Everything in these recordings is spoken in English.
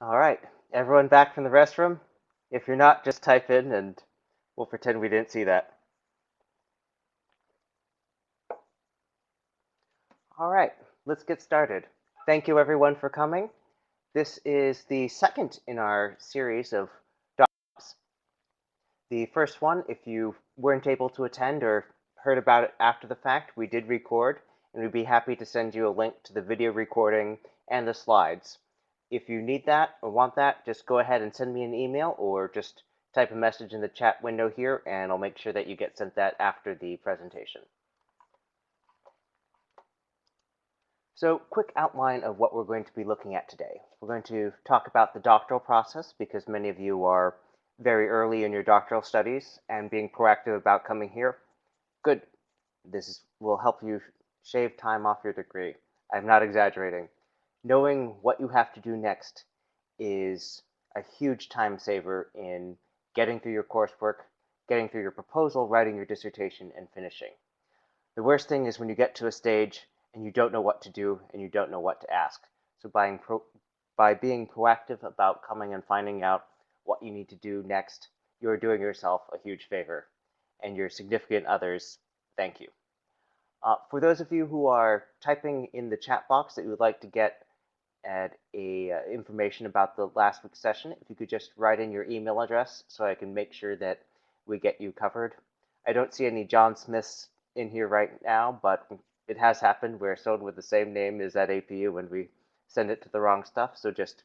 All right, everyone back from the restroom? If you're not, just type in and we'll pretend we didn't see that. All right, let's get started. Thank you everyone for coming. This is the second in our series of docs. The first one, if you weren't able to attend or heard about it after the fact, we did record, and we'd be happy to send you a link to the video recording and the slides. If you need that or want that, just go ahead and send me an email or just type a message in the chat window here, and I'll make sure that you get sent that after the presentation. So, quick outline of what we're going to be looking at today. We're going to talk about the doctoral process because many of you are very early in your doctoral studies and being proactive about coming here. Good. Will help you shave time off your degree. I'm not exaggerating. Knowing what you have to do next is a huge time saver in getting through your coursework, getting through your proposal, writing your dissertation, and finishing. The worst thing is when you get to a stage and you don't know what to do and you don't know what to ask. So by being proactive about coming and finding out what you need to do next, you're doing yourself a huge favor. And your significant others, thank you. For those of you who are typing in the chat box that you would like to get at information about the last week's session, if you could just write in your email address so I can make sure that we get you covered. I don't see any John Smiths in here right now, but it has happened where someone with the same name is at APU and we send it to the wrong stuff. So just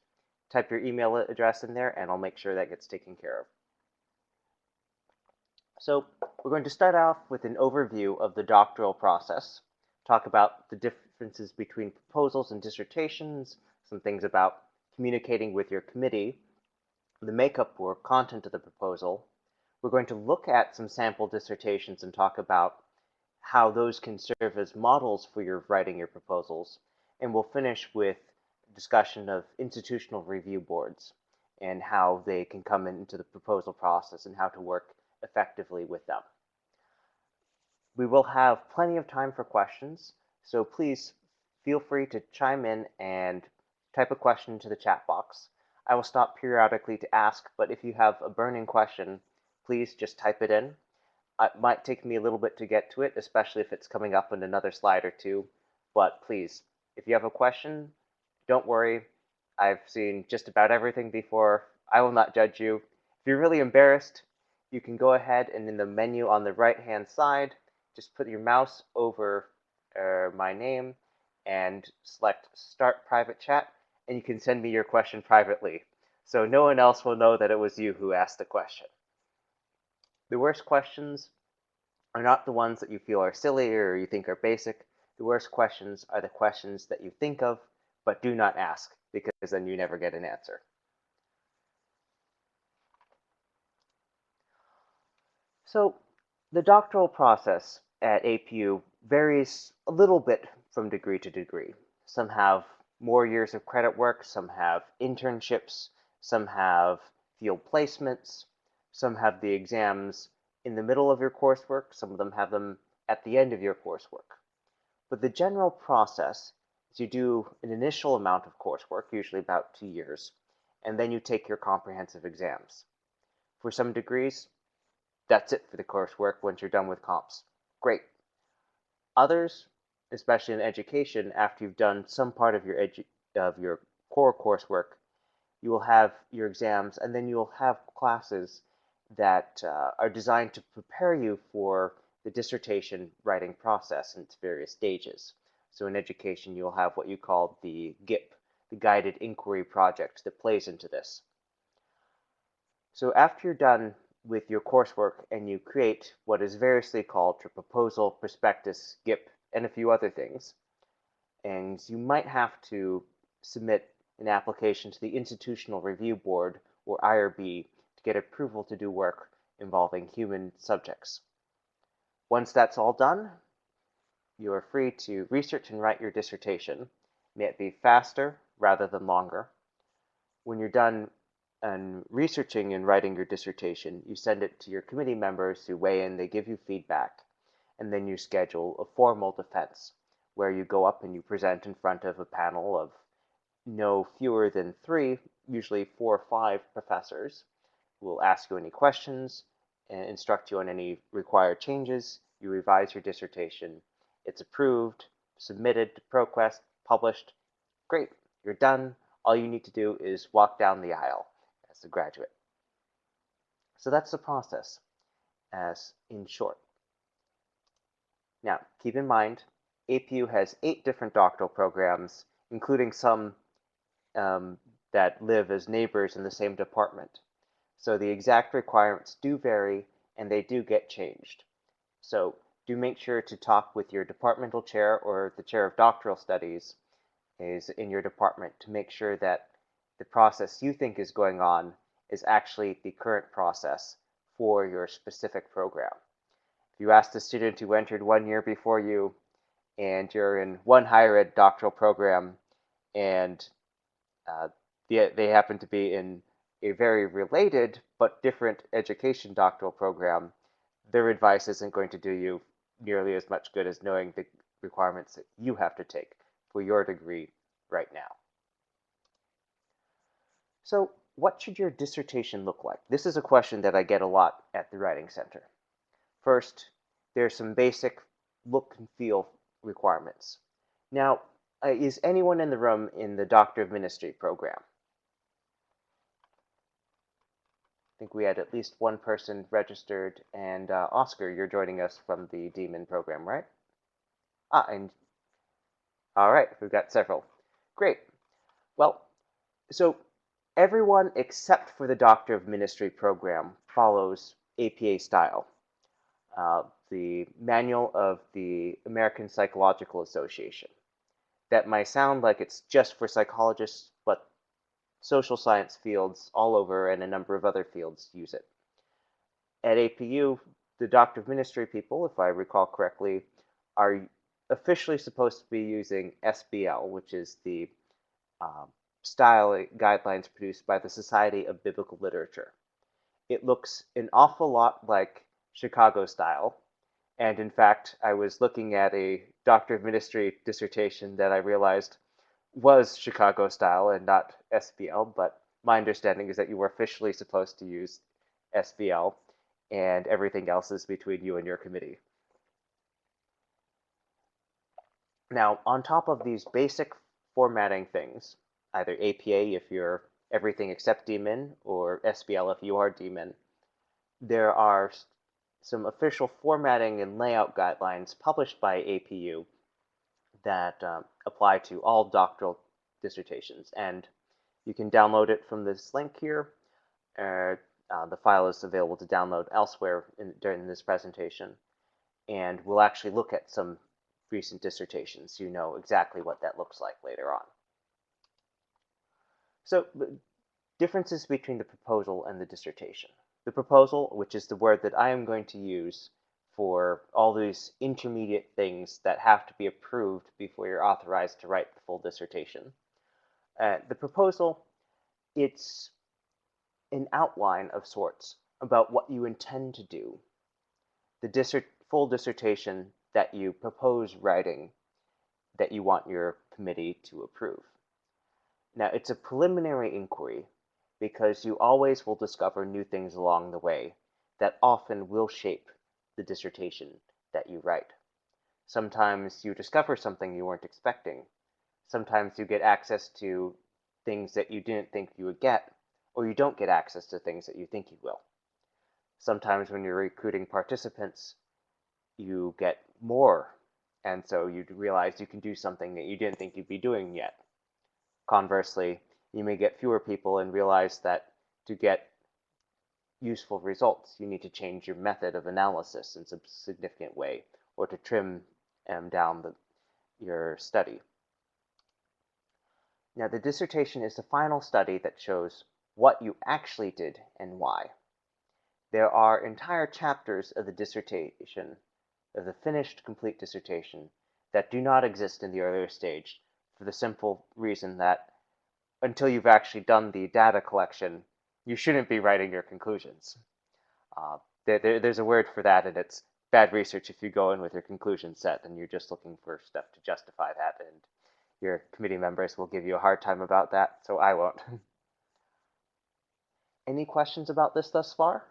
type your email address in there and I'll make sure that gets taken care of. So we're going to start off with an overview of the doctoral process, talk about the differences between proposals and dissertations, some things about communicating with your committee, the makeup or content of the proposal. We're going to look at some sample dissertations and talk about how those can serve as models for your writing your proposals. And we'll finish with a discussion of institutional review boards and how they can come into the proposal process and how to work effectively with them. We will have plenty of time for questions, so please feel free to chime in and type a question into the chat box. I will stop periodically to ask, but if you have a burning question, please just type it in. It might take me a little bit to get to it, especially if it's coming up in another slide or two, but please, if you have a question, don't worry. I've seen just about everything before. I will not judge you. If you're really embarrassed, you can go ahead and in the menu on the right-hand side, just put your mouse over my name and select Start Private Chat, and you can send me your question privately. So no one else will know that it was you who asked the question. The worst questions are not the ones that you feel are silly or you think are basic. The worst questions are the questions that you think of but do not ask, because then you never get an answer. So the doctoral process at APU varies a little bit from degree to degree. Some have more years of credit work, some have internships, some have field placements, some have the exams in the middle of your coursework, some of them have them at the end of your coursework. But the general process is you do an initial amount of coursework, usually about 2 years, and then you take your comprehensive exams. For some degrees, that's it for the coursework once you're done with comps. Great. Others, especially in education, after you've done some part of your core coursework, you will have your exams, and then you'll have classes that are designed to prepare you for the dissertation writing process in its various stages. So in education, you'll have what you call the GIP, the Guided Inquiry Project, that plays into this. So after you're done with your coursework and you create what is variously called your proposal, prospectus, GIP, and a few other things, and you might have to submit an application to the Institutional Review Board, or IRB, to get approval to do work involving human subjects. Once that's all done, you are free to research and write your dissertation. May it be faster rather than longer. When you're done and researching and writing your dissertation, you send it to your committee members who weigh in, they give you feedback, and then you schedule a formal defense where you go up and you present in front of a panel of no fewer than 3 usually 4 or 5 professors who will ask you any questions and instruct you on any required changes. You revise your dissertation. It's approved, submitted to ProQuest, published. Great, you're done. All you need to do is walk down the aisle as a graduate. So that's the process, as in short. Now, keep in mind, APU has 8 different doctoral programs, including some that live as neighbors in the same department. So the exact requirements do vary, and they do get changed. So do make sure to talk with your departmental chair or the chair of doctoral studies is in your department to make sure that the process you think is going on is actually the current process for your specific program. If you ask the student who entered 1 year before you and you're in one higher ed doctoral program and they happen to be in a very related but different education doctoral program, their advice isn't going to do you nearly as much good as knowing the requirements that you have to take for your degree right now. So what should your dissertation look like? This is a question that I get a lot at the Writing Center. First, there's some basic look and feel requirements. Now, is anyone in the room in the Doctor of Ministry program? I think we had at least one person registered, and Oscar, you're joining us from the DMin program, right? And all right, we've got several. Great. Well, so everyone except for the Doctor of Ministry program follows APA style. The manual of the American Psychological Association. That might sound like it's just for psychologists, but social science fields all over and a number of other fields use it. At APU, the Doctor of Ministry people, if I recall correctly, are officially supposed to be using SBL, which is the style guidelines produced by the Society of Biblical Literature. It looks an awful lot like Chicago style. And in fact, I was looking at a Doctor of Ministry dissertation that I realized was Chicago style and not SBL, but my understanding is that you were officially supposed to use SBL, and everything else is between you and your committee. Now, on top of these basic formatting things, either APA if you're everything except DMin, or SBL if you are DMin, there are some official formatting and layout guidelines published by APU that apply to all doctoral dissertations. And you can download it from this link here. The file is available to download elsewhere during this presentation. And we'll actually look at some recent dissertations so you know exactly what that looks like later on. So differences between the proposal and the dissertation. The proposal, which is the word that I am going to use for all these intermediate things that have to be approved before you're authorized to write the full dissertation. The proposal, it's an outline of sorts about what you intend to do. The full dissertation that you propose writing that you want your committee to approve. Now, it's a preliminary inquiry because you always will discover new things along the way that often will shape the dissertation that you write. Sometimes you discover something you weren't expecting. Sometimes you get access to things that you didn't think you would get, or you don't get access to things that you think you will. Sometimes when you're recruiting participants, you get more, and so you realize you can do something that you didn't think you'd be doing yet. Conversely, you may get fewer people and realize that to get useful results, you need to change your method of analysis in some significant way, or to trim down your study. Now, the dissertation is the final study that shows what you actually did and why. There are entire chapters of the dissertation, of the finished complete dissertation, that do not exist in the earlier stage for the simple reason that until you've actually done the data collection, you shouldn't be writing your conclusions. There's a word for that, and it's bad research if you go in with your conclusion set and you're just looking for stuff to justify that, and your committee members will give you a hard time about that, so I won't. Any questions about this thus far?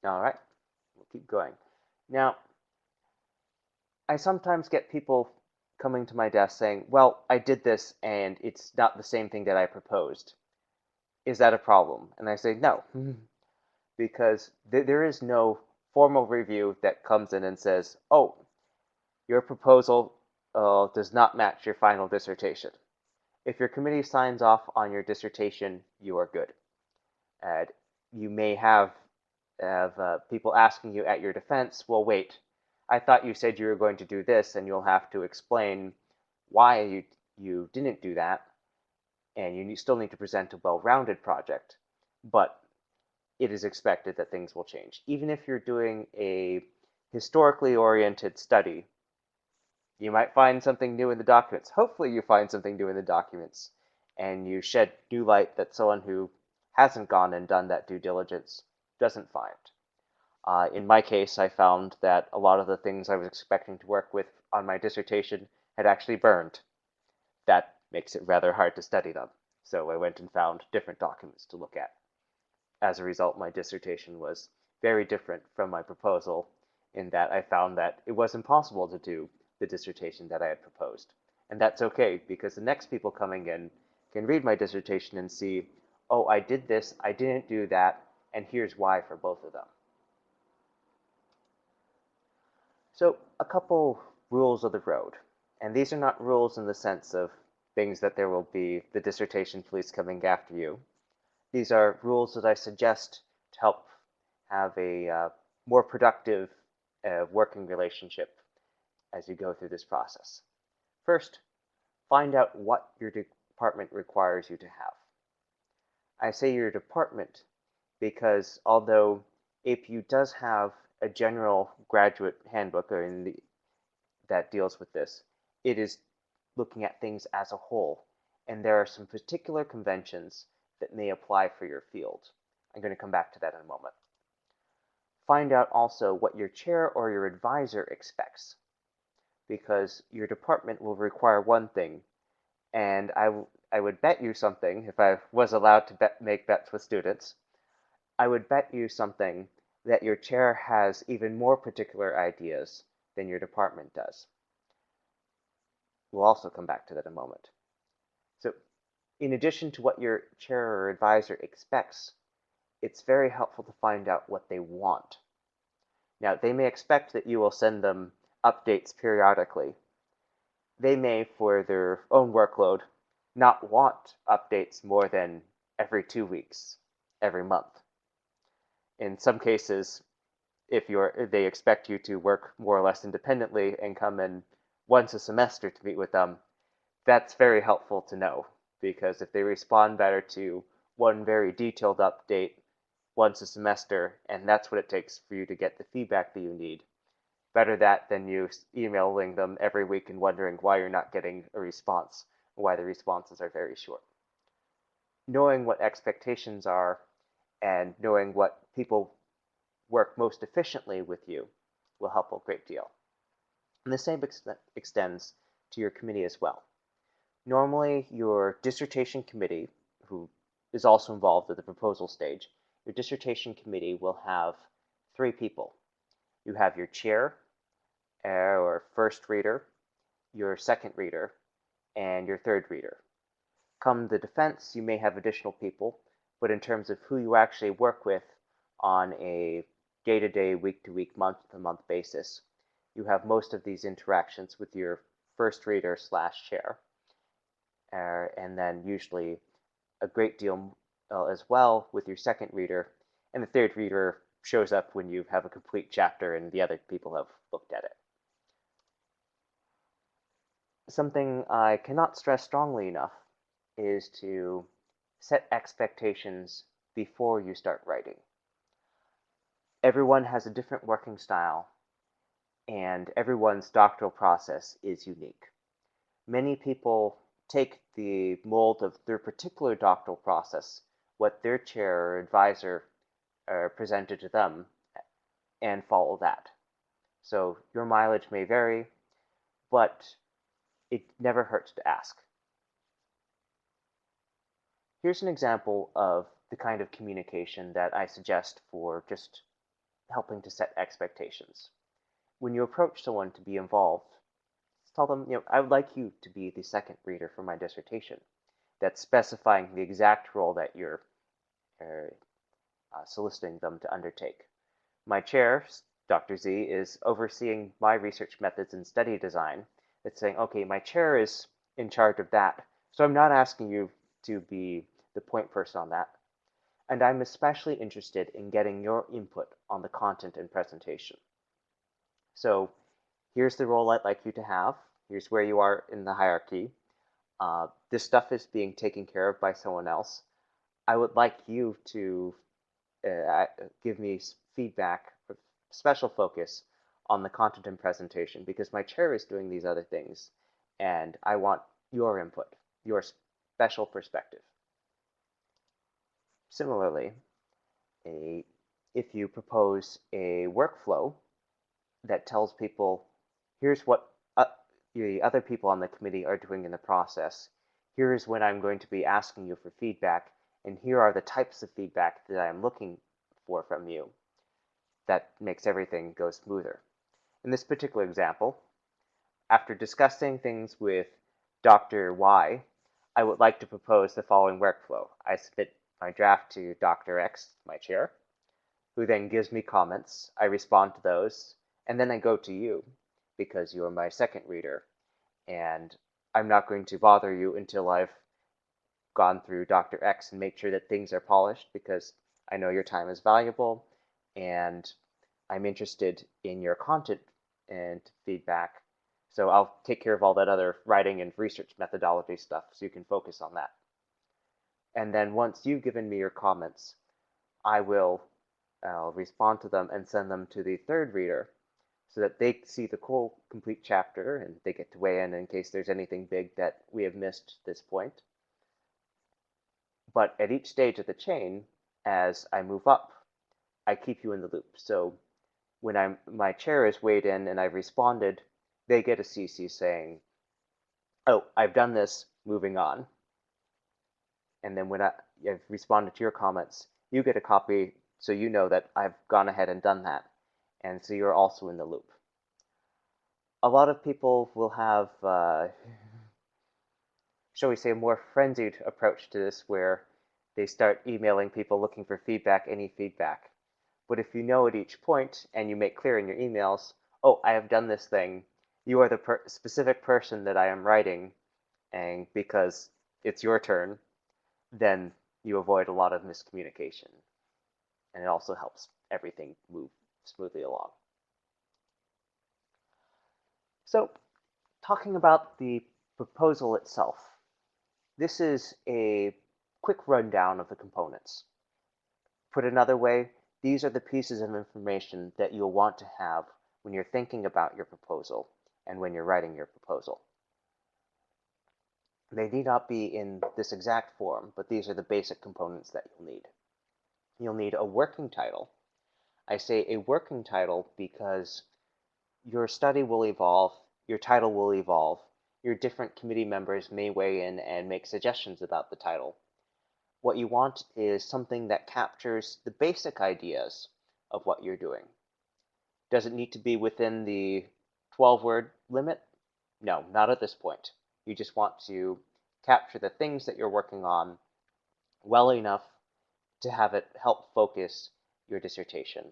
All right, we'll keep going. Now, I sometimes get people coming to my desk saying, well, I did this and it's not the same thing that I proposed. Is that a problem? And I say, no, because there is no formal review that comes in and says, oh, your proposal does not match your final dissertation. If your committee signs off on your dissertation, you are good. And you may have people asking you at your defense, well, wait, I thought you said you were going to do this, and you'll have to explain why you didn't do that, and you still need to present a well-rounded project. But it is expected that things will change. Even if you're doing a historically oriented study, you might find something new in the documents. Hopefully you find something new in the documents and you shed new light that someone who hasn't gone and done that due diligence doesn't find. In my case, I found that a lot of the things I was expecting to work with on my dissertation had actually burned. That makes it rather hard to study them. So I went and found different documents to look at. As a result, my dissertation was very different from my proposal in that I found that it was impossible to do the dissertation that I had proposed. And that's okay, because the next people coming in can read my dissertation and see, oh, I did this, I didn't do that, and here's why for both of them. So a couple rules of the road. And these are not rules in the sense of things that there will be the dissertation police coming after you. These are rules that I suggest to help have a more productive working relationship as you go through this process. First, find out what your department requires you to have. I say your department because although APU does have a general graduate handbook that deals with this, it is looking at things as a whole, and there are some particular conventions that may apply for your field. I'm going to come back to that in a moment. Find out also what your chair or your advisor expects, because your department will require one thing, and I would bet you something, if I was allowed to make bets with students, I would bet you something that your chair has even more particular ideas than your department does. We'll also come back to that in a moment. So in addition to what your chair or advisor expects, it's very helpful to find out what they want. Now, they may expect that you will send them updates periodically. They may, for their own workload, not want updates more than every 2 weeks, every month. In some cases, if they expect you to work more or less independently and come in once a semester to meet with them, that's very helpful to know, because if they respond better to one very detailed update once a semester, and that's what it takes for you to get the feedback that you need, better that than you emailing them every week and wondering why you're not getting a response, why the responses are very short. Knowing what expectations are and knowing what people work most efficiently with you will help a great deal. And the same extends to your committee as well. Normally, your dissertation committee, who is also involved at the proposal stage, your dissertation committee will have 3 people. You have your chair, or first reader, your second reader, and your third reader. Come the defense, you may have additional people, but in terms of who you actually work with on a day-to-day, week-to-week, month-to-month basis, you have most of these interactions with your first reader / chair, and then usually a great deal as well with your second reader, and the third reader shows up when you have a complete chapter and the other people have looked at it. Something I cannot stress strongly enough is to set expectations before you start writing. Everyone has a different working style, and everyone's doctoral process is unique. Many people take the mold of their particular doctoral process, what their chair or advisor presented to them, and follow that. So your mileage may vary, but it never hurts to ask. Here's an example of the kind of communication that I suggest for just helping to set expectations. When you approach someone to be involved, tell them, I would like you to be the second reader for my dissertation. That's specifying the exact role that you're soliciting them to undertake. My chair, Dr. Z, is overseeing my research methods and study design. It's saying, okay, my chair is in charge of that, so I'm not asking you to be the point person on that. And I'm especially interested in getting your input on the content and presentation. So here's the role I'd like you to have. Here's where you are in the hierarchy. This stuff is being taken care of by someone else. I would like you to give me feedback, special focus on the content and presentation because my chair is doing these other things and I want your input, your special perspective. Similarly, if you propose a workflow that tells people, here's what the other people on the committee are doing in the process, here's when I'm going to be asking you for feedback, and here are the types of feedback that I'm looking for from you, that makes everything go smoother. In this particular example, after discussing things with Dr. Y, I would like to propose the following workflow. I submit my draft to Dr. X, my chair, who then gives me comments. I respond to those, and then I go to you because you are my second reader, and I'm not going to bother you until I've gone through Dr. X and make sure that things are polished because I know your time is valuable and I'm interested in your content and feedback. So I'll take care of all that other writing and research methodology stuff so you can focus on that. And then once you've given me your comments, I'll respond to them and send them to the third reader so that they see the whole complete chapter and they get to weigh in case there's anything big that we have missed at this point. But at each stage of the chain, as I move up, I keep you in the loop. So when my chair is weighed in and I've responded, they get a CC saying, oh, I've done this, moving on. And then when I've responded to your comments, you get a copy so you know that I've gone ahead and done that. And so you're also in the loop. A lot of people will have, shall we say, a more frenzied approach to this where they start emailing people looking for feedback, any feedback. But if you know at each point and you make clear in your emails, oh, I have done this thing, you are the specific person that I am writing, and because it's your turn, then you avoid a lot of miscommunication. And it also helps everything move smoothly along. So, talking about the proposal itself, this is a quick rundown of the components. Put another way, these are the pieces of information that you'll want to have when you're thinking about your proposal and when you're writing your proposal. They need not be in this exact form, but these are the basic components that you'll need. You'll need a working title. I say a working title because your study will evolve, your title will evolve, your different committee members may weigh in and make suggestions about the title. What you want is something that captures the basic ideas of what you're doing. Does it need to be within the 12-word limit? No, not at this point. You just want to capture the things that you're working on well enough to have it help focus your dissertation.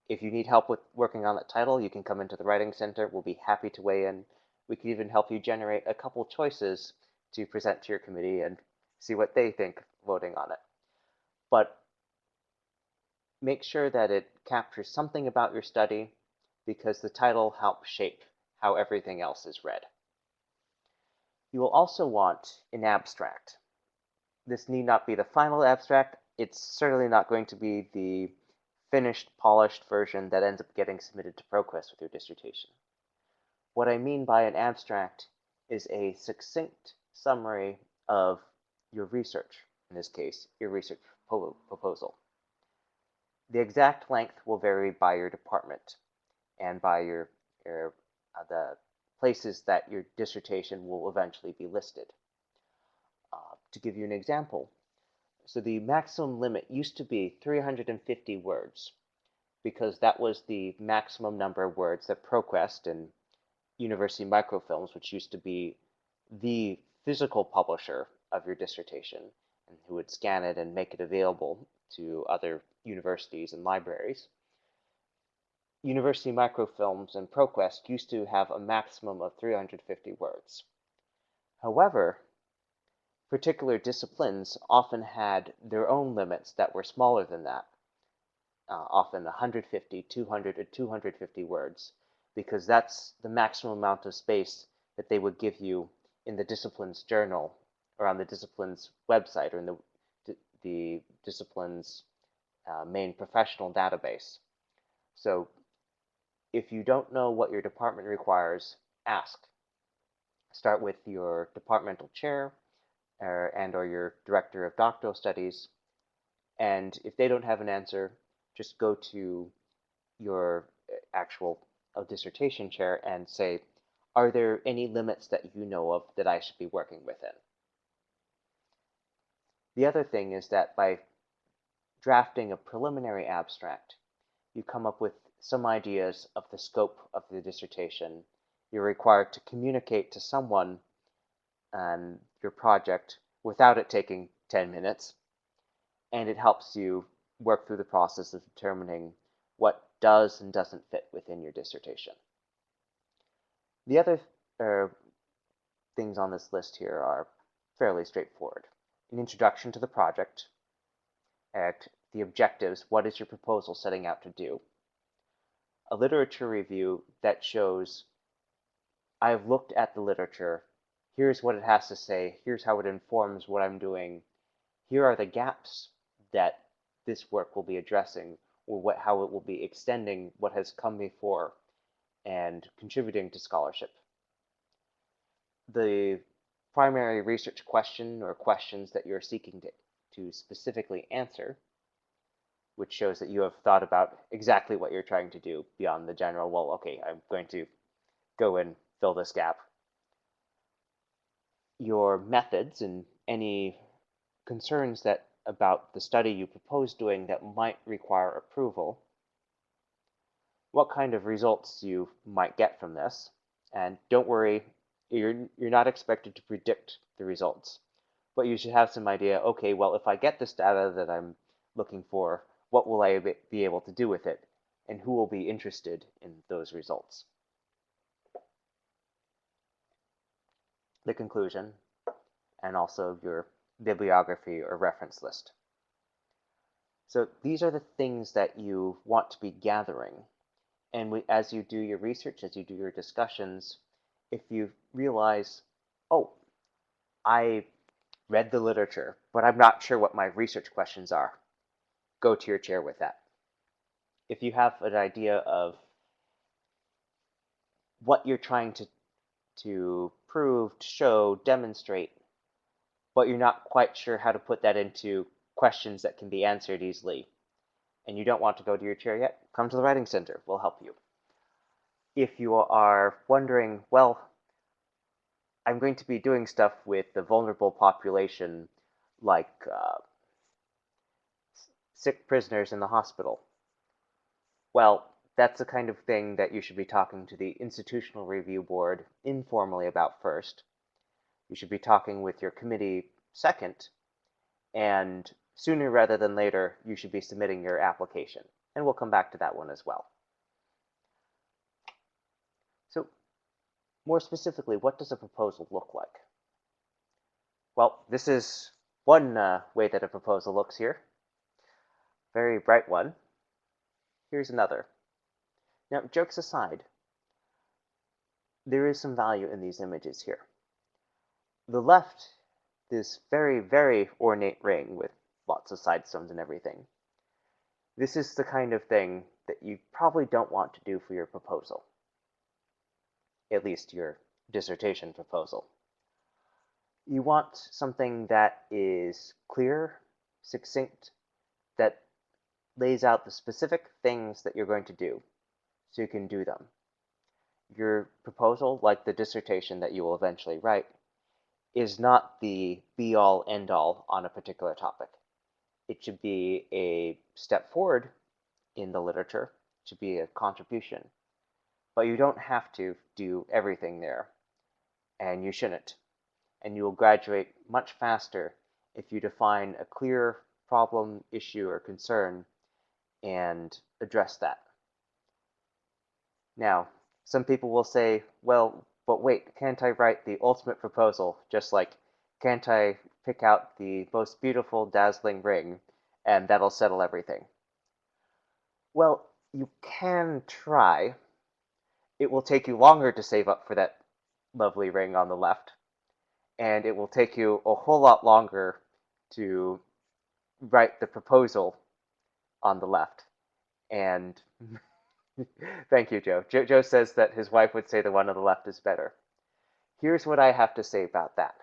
If you need help with working on that title, you can come into the Writing Center. We'll be happy to weigh in. We can even help you generate a couple choices to present to your committee and see what they think voting on it. But make sure that it captures something about your study because the title helps shape how everything else is read. You will also want an abstract. This need not be the final abstract. It's certainly not going to be the finished, polished version that ends up getting submitted to ProQuest with your dissertation. What I mean by an abstract is a succinct summary of your research, in this case, your research proposal. The exact length will vary by your department and by the places that your dissertation will eventually be listed. To give you an example, So the maximum limit used to be 350 words because that was the maximum number of words that ProQuest and University Microfilms, which used to be the physical publisher of your dissertation and who would scan it and make it available to other universities and libraries. University Microfilms and ProQuest used to have a maximum of 350 words. However, particular disciplines often had their own limits that were smaller than that, often 150, 200, or 250 words, because that's the maximum amount of space that they would give you in the discipline's journal or on the discipline's website or in the discipline's main professional database. So if you don't know what your department requires, ask. Start with your departmental chair or your director of doctoral studies. And if they don't have an answer, just go to your actual dissertation chair and say, are there any limits that you know of that I should be working within? The other thing is that by drafting a preliminary abstract, you come up with some ideas of the scope of the dissertation. You're required to communicate to someone your project without it taking 10 minutes, and it helps you work through the process of determining what does and doesn't fit within your dissertation. The other things on this list here are fairly straightforward. An introduction to the project, the objectives, what is your proposal setting out to do, a literature review that shows I've looked at the literature, here's what it has to say, here's how it informs what I'm doing, here are the gaps that this work will be addressing, or how it will be extending what has come before and contributing to scholarship. The primary research question or questions that you're seeking to specifically answer, which shows that you have thought about exactly what you're trying to do beyond the general, well, okay, I'm going to go and fill this gap. Your methods and any concerns that about the study you propose doing that might require approval, what kind of results you might get from this, and don't worry, you're not expected to predict the results, but you should have some idea, okay, well, if I get this data that I'm looking for, what will I be able to do with it, and who will be interested in those results? The conclusion, and also your bibliography or reference list. So these are the things that you want to be gathering. And as you do your research, as you do your discussions, if you realize, oh, I read the literature, but I'm not sure what my research questions are, go to your chair with that. If you have an idea of what you're trying to prove, to show, demonstrate, but you're not quite sure how to put that into questions that can be answered easily, and you don't want to go to your chair yet, come to the Writing Center. We'll help you. If you are wondering, well, I'm going to be doing stuff with the vulnerable population, like sick prisoners in the hospital. Well, that's the kind of thing that you should be talking to the Institutional Review Board informally about first. You should be talking with your committee second, and sooner rather than later, you should be submitting your application. And we'll come back to that one as well. So, more specifically, what does a proposal look like? Well, this is one way that a proposal looks here. Very bright one. Here's another. Now, jokes aside, there is some value in these images here. The left, this very, very ornate ring with lots of side stones and everything. This is the kind of thing that you probably don't want to do for your proposal. At least your dissertation proposal. You want something that is clear, succinct, that lays out the specific things that you're going to do, so you can do them. Your proposal, like the dissertation that you will eventually write, is not the be-all, end-all on a particular topic. It should be a step forward in the literature, it should be a contribution. But you don't have to do everything there, and you shouldn't. And you will graduate much faster if you define a clear problem, issue, or concern and address that. Now, some people will say, well, but wait, can't I write the ultimate proposal? Just like, can't I pick out the most beautiful, dazzling ring, and that'll settle everything? Well, you can try. It will take you longer to save up for that lovely ring on the left, and it will take you a whole lot longer to write the proposal on the left. And thank you, Joe. Joe says that his wife would say the one on the left is better. Here's what I have to say about that.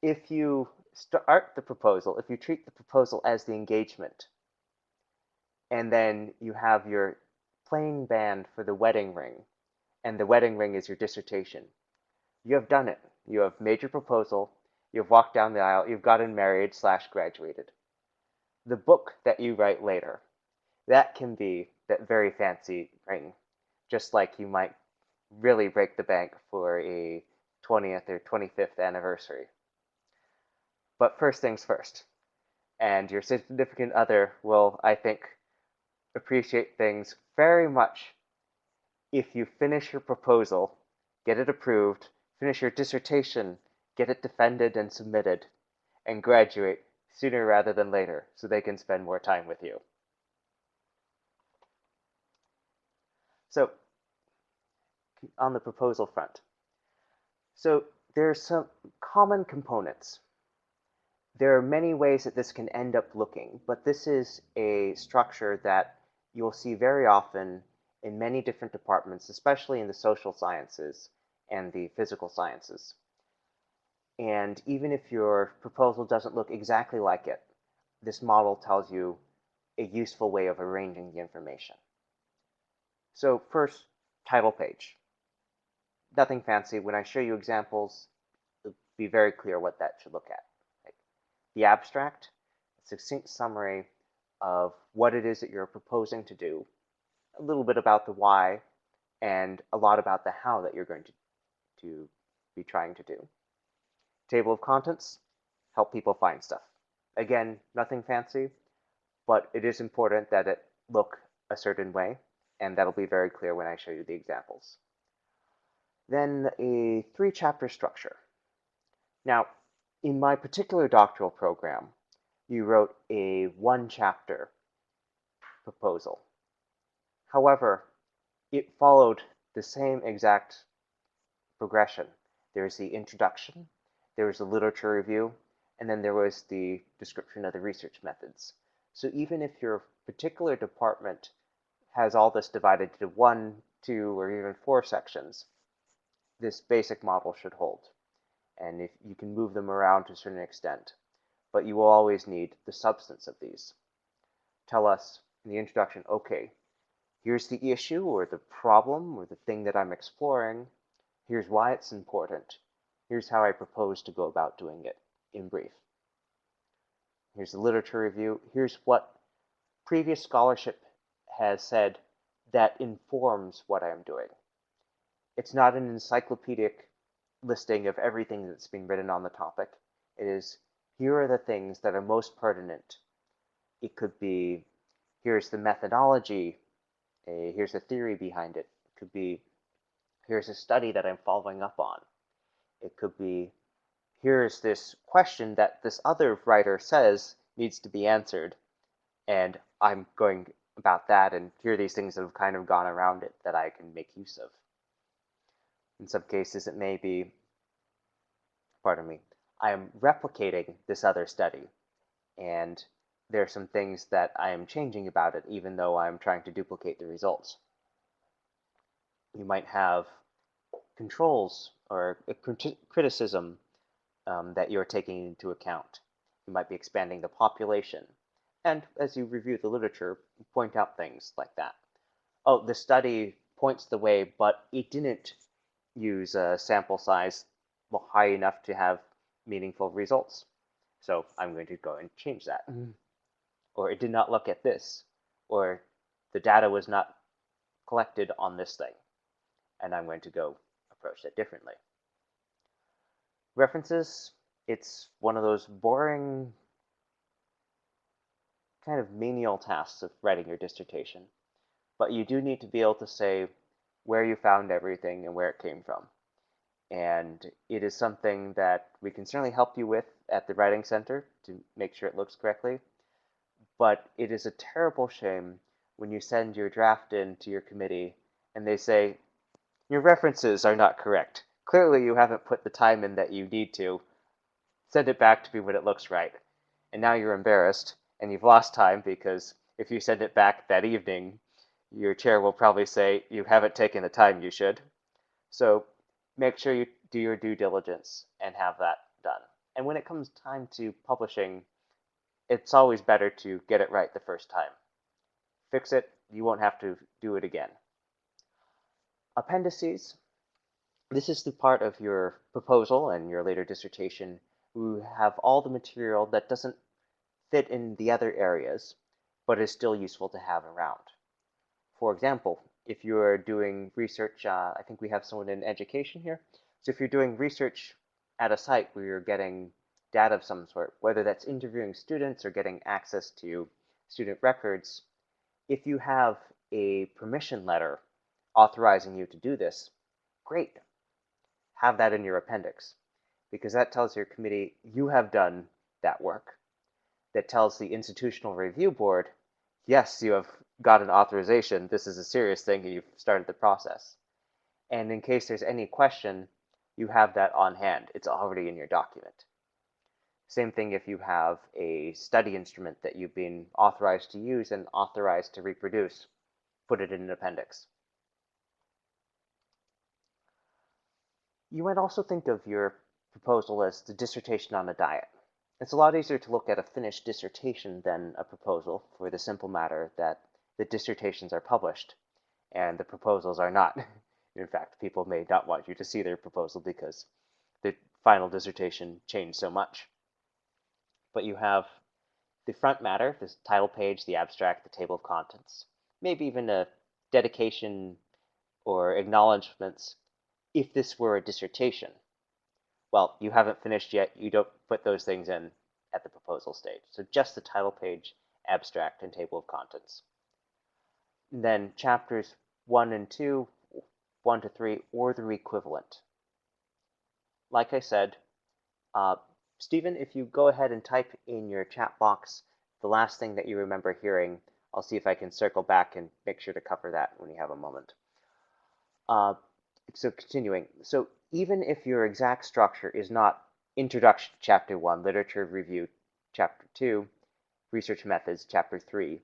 If you start the proposal, if you treat the proposal as the engagement, and then you have your plain band for the wedding ring, and the wedding ring is your dissertation, you have done it. You have made your proposal, you've walked down the aisle, you've gotten married / graduated. The book that you write later, that can be that very fancy ring, just like you might really break the bank for a 20th or 25th anniversary. But first things first, and your significant other will, I think, appreciate things very much if you finish your proposal, get it approved, finish your dissertation, get it defended and submitted, and graduate sooner rather than later so they can spend more time with you. So, on the proposal front, so there are some common components. There are many ways that this can end up looking, but this is a structure that you'll see very often in many different departments, especially in the social sciences and the physical sciences. And even if your proposal doesn't look exactly like it, this model tells you a useful way of arranging the information. So first, title page. Nothing fancy. When I show you examples, it'll be very clear what that should look at. The abstract, a succinct summary of what it is that you're proposing to do, a little bit about the why, and a lot about the how that you're going to be trying to do. Table of contents, help people find stuff. Again, nothing fancy, but it is important that it look a certain way, and that'll be very clear when I show you the examples. Then a 3-chapter structure. Now, in my particular doctoral program, you wrote a 1-chapter proposal. However, it followed the same exact progression. There's the introduction, there was the literature review, and then there was the description of the research methods. So even if your particular department has all this divided into 1, 2, or even 4 sections, this basic model should hold. And if you can move them around to a certain extent, but you will always need the substance of these. Tell us in the introduction, okay, here's the issue or the problem or the thing that I'm exploring. Here's why it's important. Here's how I propose to go about doing it in brief. Here's the literature review. Here's what previous scholarship has said that informs what I'm doing. It's not an encyclopedic listing of everything that's been written on the topic. It is, here are the things that are most pertinent. It could be, here's the methodology, here's the theory behind it. It could be, here's a study that I'm following up on. It could be, here's this question that this other writer says needs to be answered, and I'm going about that, and here are these things that have kind of gone around it that I can make use of. In some cases, it may be, pardon me, I am replicating this other study, and there are some things that I am changing about it, even though I'm trying to duplicate the results. You might have controls or a criticism that you're taking into account. You might be expanding the population. And as you review the literature, point out things like that. Oh, the study points the way, but it didn't use a sample size high enough to have meaningful results. So I'm going to go and change that. Or it did not look at this, or the data was not collected on this thing, and I'm going to go approach that differently. References, it's one of those boring kind of menial tasks of writing your dissertation, but you do need to be able to say where you found everything and where it came from. And it is something that we can certainly help you with at the Writing Center to make sure it looks correctly. But it is a terrible shame when you send your draft in to your committee and they say, your references are not correct. Clearly you haven't put the time in that you need to. Send it back to me when it looks right. And now you're embarrassed and you've lost time because if you send it back that evening, your chair will probably say you haven't taken the time you should. So make sure you do your due diligence and have that done. And when it comes time to publishing, it's always better to get it right the first time. Fix it, you won't have to do it again. Appendices. This is the part of your proposal and your later dissertation who have all the material that doesn't fit in the other areas, but is still useful to have around. For example, if you're doing research, I think we have someone in education here. So if you're doing research at a site where you're getting data of some sort, whether that's interviewing students or getting access to student records, if you have a permission letter authorizing you to do this, great. Have that in your appendix, because that tells your committee you have done that work. That tells the institutional review board, yes, you have got an authorization, this is a serious thing, and you've started the process. And in case there's any question, you have that on hand. It's already in your document. Same thing if you have a study instrument that you've been authorized to use and authorized to reproduce, put it in an appendix. You might also think of your proposal as the dissertation on a diet. It's a lot easier to look at a finished dissertation than a proposal, for the simple matter that the dissertations are published and the proposals are not. In fact, people may not want you to see their proposal because the final dissertation changed so much. But you have the front matter, the title page, the abstract, the table of contents, maybe even a dedication or acknowledgments if this were a dissertation. Well, you haven't finished yet, you don't put those things in at the proposal stage. So just the title page, abstract, and table of contents. And then chapters 1 and 2, 1 to 3, or their equivalent. Like I said, Stephen, if you go ahead and type in your chat box the last thing that you remember hearing, I'll see if I can circle back and make sure to cover that when you have a moment. So continuing, so even if your exact structure is not Introduction to Chapter 1, Literature Review Chapter 2, Research Methods Chapter 3,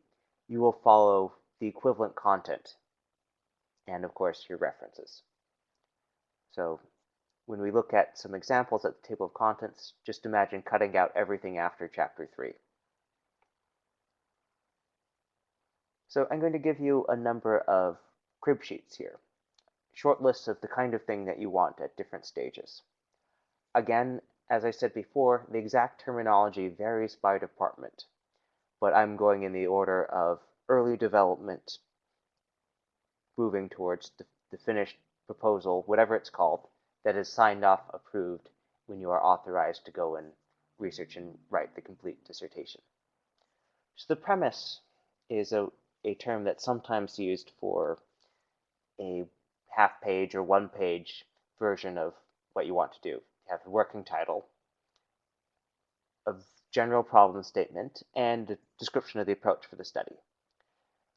you will follow the equivalent content and, of course, your references. So when we look at some examples at the table of contents, just imagine cutting out everything after Chapter 3. So I'm going to give you a number of crib sheets here, short lists of the kind of thing that you want at different stages. Again, as I said before, the exact terminology varies by department, but I'm going in the order of early development, moving towards the finished proposal, whatever it's called, that is signed off, approved, when you are authorized to go and research and write the complete dissertation. So the premise is a term that's sometimes used for a half-page or one-page version of what you want to do. You have a working title, a general problem statement, and a description of the approach for the study.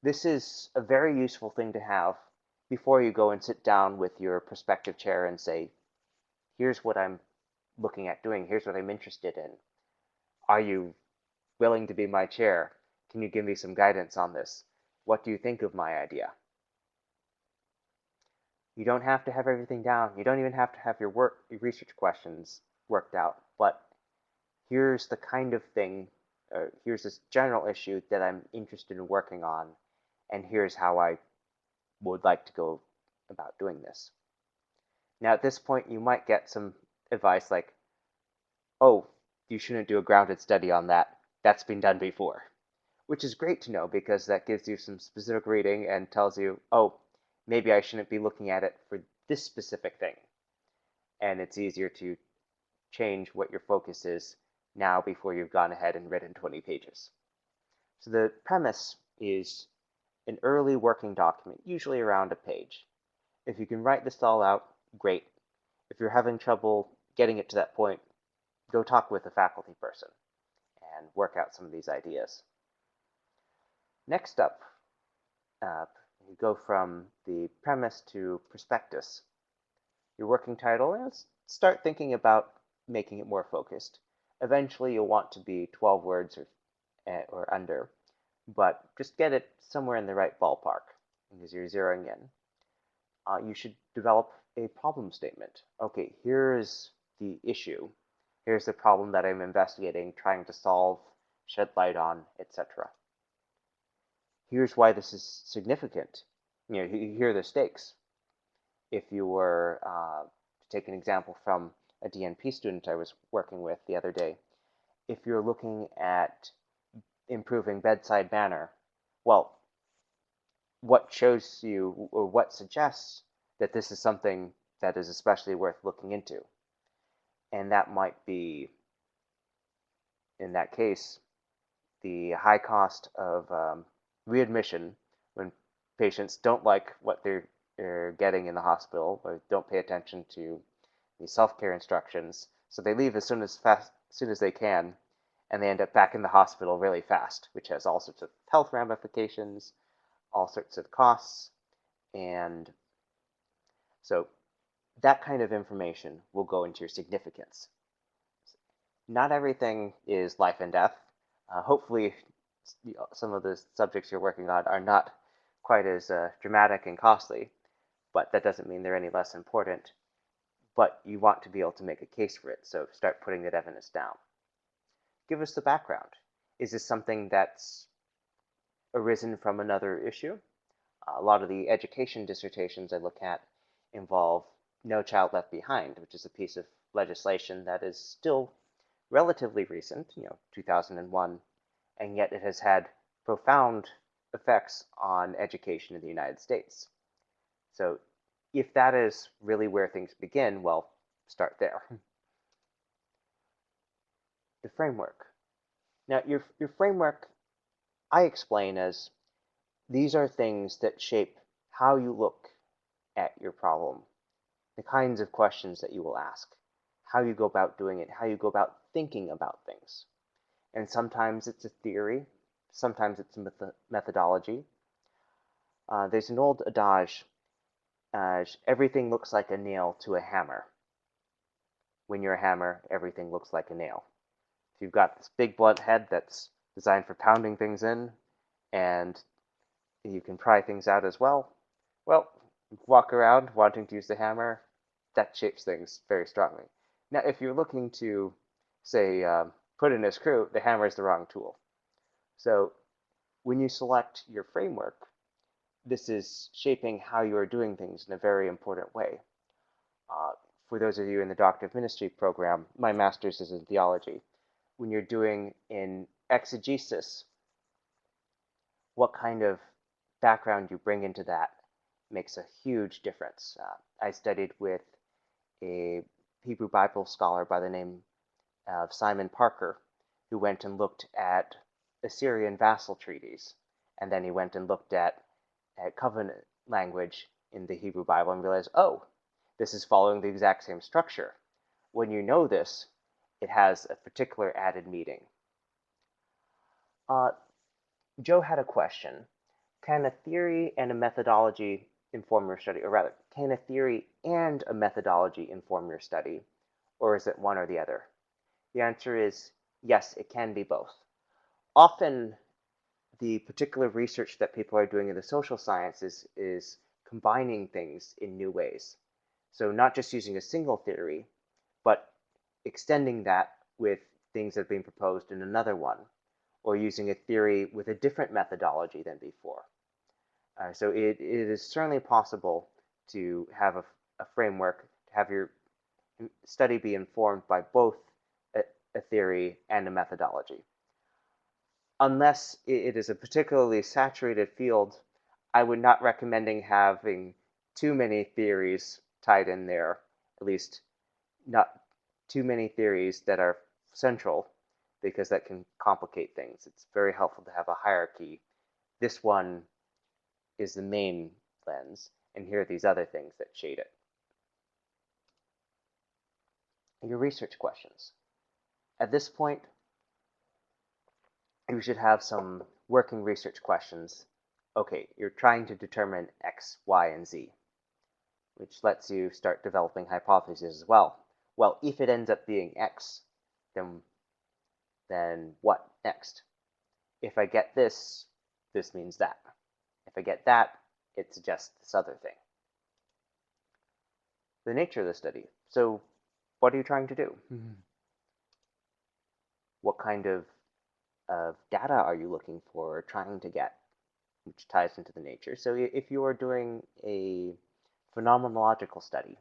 This is a very useful thing to have before you go and sit down with your prospective chair and say, here's what I'm looking at doing, here's what I'm interested in. Are you willing to be my chair? Can you give me some guidance on this? What do you think of my idea? You don't have to have everything down. You don't even have to have your research questions worked out. But here's the kind of thing, here's this general issue that I'm interested in working on, and here's how I would like to go about doing this. Now, at this point, you might get some advice like, oh, you shouldn't do a grounded study on that. That's been done before, which is great to know because that gives you some specific reading and tells you, oh, maybe I shouldn't be looking at it for this specific thing. And it's easier to change what your focus is now before you've gone ahead and written 20 pages. So the premise is an early working document, usually around a page. If you can write this all out, great. If you're having trouble getting it to that point, go talk with a faculty person and work out some of these ideas. Next up, you go from the premise to prospectus. Your working title is start thinking about making it more focused. Eventually, you'll want to be 12 words or under, but just get it somewhere in the right ballpark because you're zeroing in. You should develop a problem statement. Okay, here's the issue. Here's the problem that I'm investigating, trying to solve, shed light on, etc. Here's why this is significant. Here are the stakes. If you were, to take an example from a DNP student I was working with the other day, if you're looking at improving bedside manner, well, what shows you or what suggests that this is something that is especially worth looking into? And that might be, in that case, the high cost of readmission when patients don't like what they're getting in the hospital or don't pay attention to the self-care instructions. So they leave as soon as they can, and they end up back in the hospital really fast, which has all sorts of health ramifications, all sorts of costs, and so that kind of information will go into your significance. Not everything is life and death. Hopefully, some of the subjects you're working on are not quite as dramatic and costly, but that doesn't mean they're any less important. But you want to be able to make a case for it, so start putting that evidence down. Give us the background. Is this something that's arisen from another issue? A lot of the education dissertations I look at involve No Child Left Behind, which is a piece of legislation that is still relatively recent, 2001, and yet it has had profound effects on education in the United States. So if that is really where things begin, well, start there. The framework. Now, your framework, I explain as these are things that shape how you look at your problem, the kinds of questions that you will ask, how you go about doing it, how you go about thinking about things. And sometimes it's a theory, sometimes it's a methodology. There's an old adage, everything looks like a nail to a hammer. When you're a hammer, everything looks like a nail. If you've got this big blunt head that's designed for pounding things in, and you can pry things out as well, walk around wanting to use the hammer, that shapes things very strongly. Now, if you're looking to, say, put in a screw, the hammer is the wrong tool. So when you select your framework, this is shaping how you are doing things in a very important way. For those of you in the Doctor of Ministry program, my master's is in theology. When you're doing in exegesis, what kind of background you bring into that makes a huge difference. I studied with a Hebrew Bible scholar by the name of Simon Parker, who went and looked at Assyrian vassal treaties, and then he went and looked at covenant language in the Hebrew Bible and realized, oh, this is following the exact same structure. When you know this, it has a particular added meaning. Joe had a question. Can a theory and a methodology inform your study? Or rather, can a theory and a methodology inform your study? Or is it one or the other? The answer is yes, it can be both. Often, the particular research that people are doing in the social sciences is combining things in new ways. So not just using a single theory, but extending that with things that are being proposed in another one, or using a theory with a different methodology than before. So it is certainly possible to have a framework, to have your study be informed by both a a theory and a methodology. Unless it is a particularly saturated field, I would not recommending having too many theories tied in there, at least not too many theories that are central, because that can complicate things. It's very helpful to have a hierarchy. This one is the main lens, and here are these other things that shade it. Your research questions. At this point, you should have some working research questions. Okay, you're trying to determine X, Y, and Z, which lets you start developing hypotheses as well. Well, if it ends up being X, then what next? If I get this, this means that. If I get that, it suggests this other thing. The nature of the study. So what are you trying to do? What kind of data are you looking for or trying to get, which ties into the nature. So if you are doing a phenomenological study,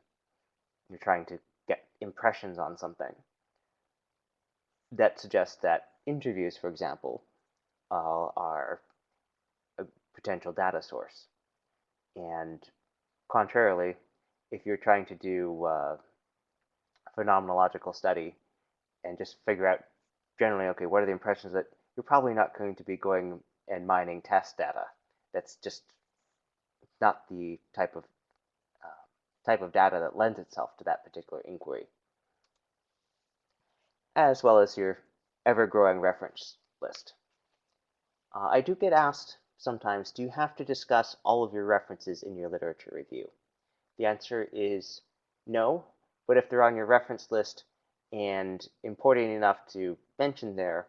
you're trying to get impressions on something, that suggests that interviews, for example, are a potential data source. And contrarily, if you're trying to do a phenomenological study and just figure out generally, okay, what are the impressions, that you're probably not going to be going and mining test data. That's just not the type of data that lends itself to that particular inquiry. As well as your ever-growing reference list. I do get asked sometimes, do you have to discuss all of your references in your literature review? The answer is no, but if they're on your reference list and important enough to mention there,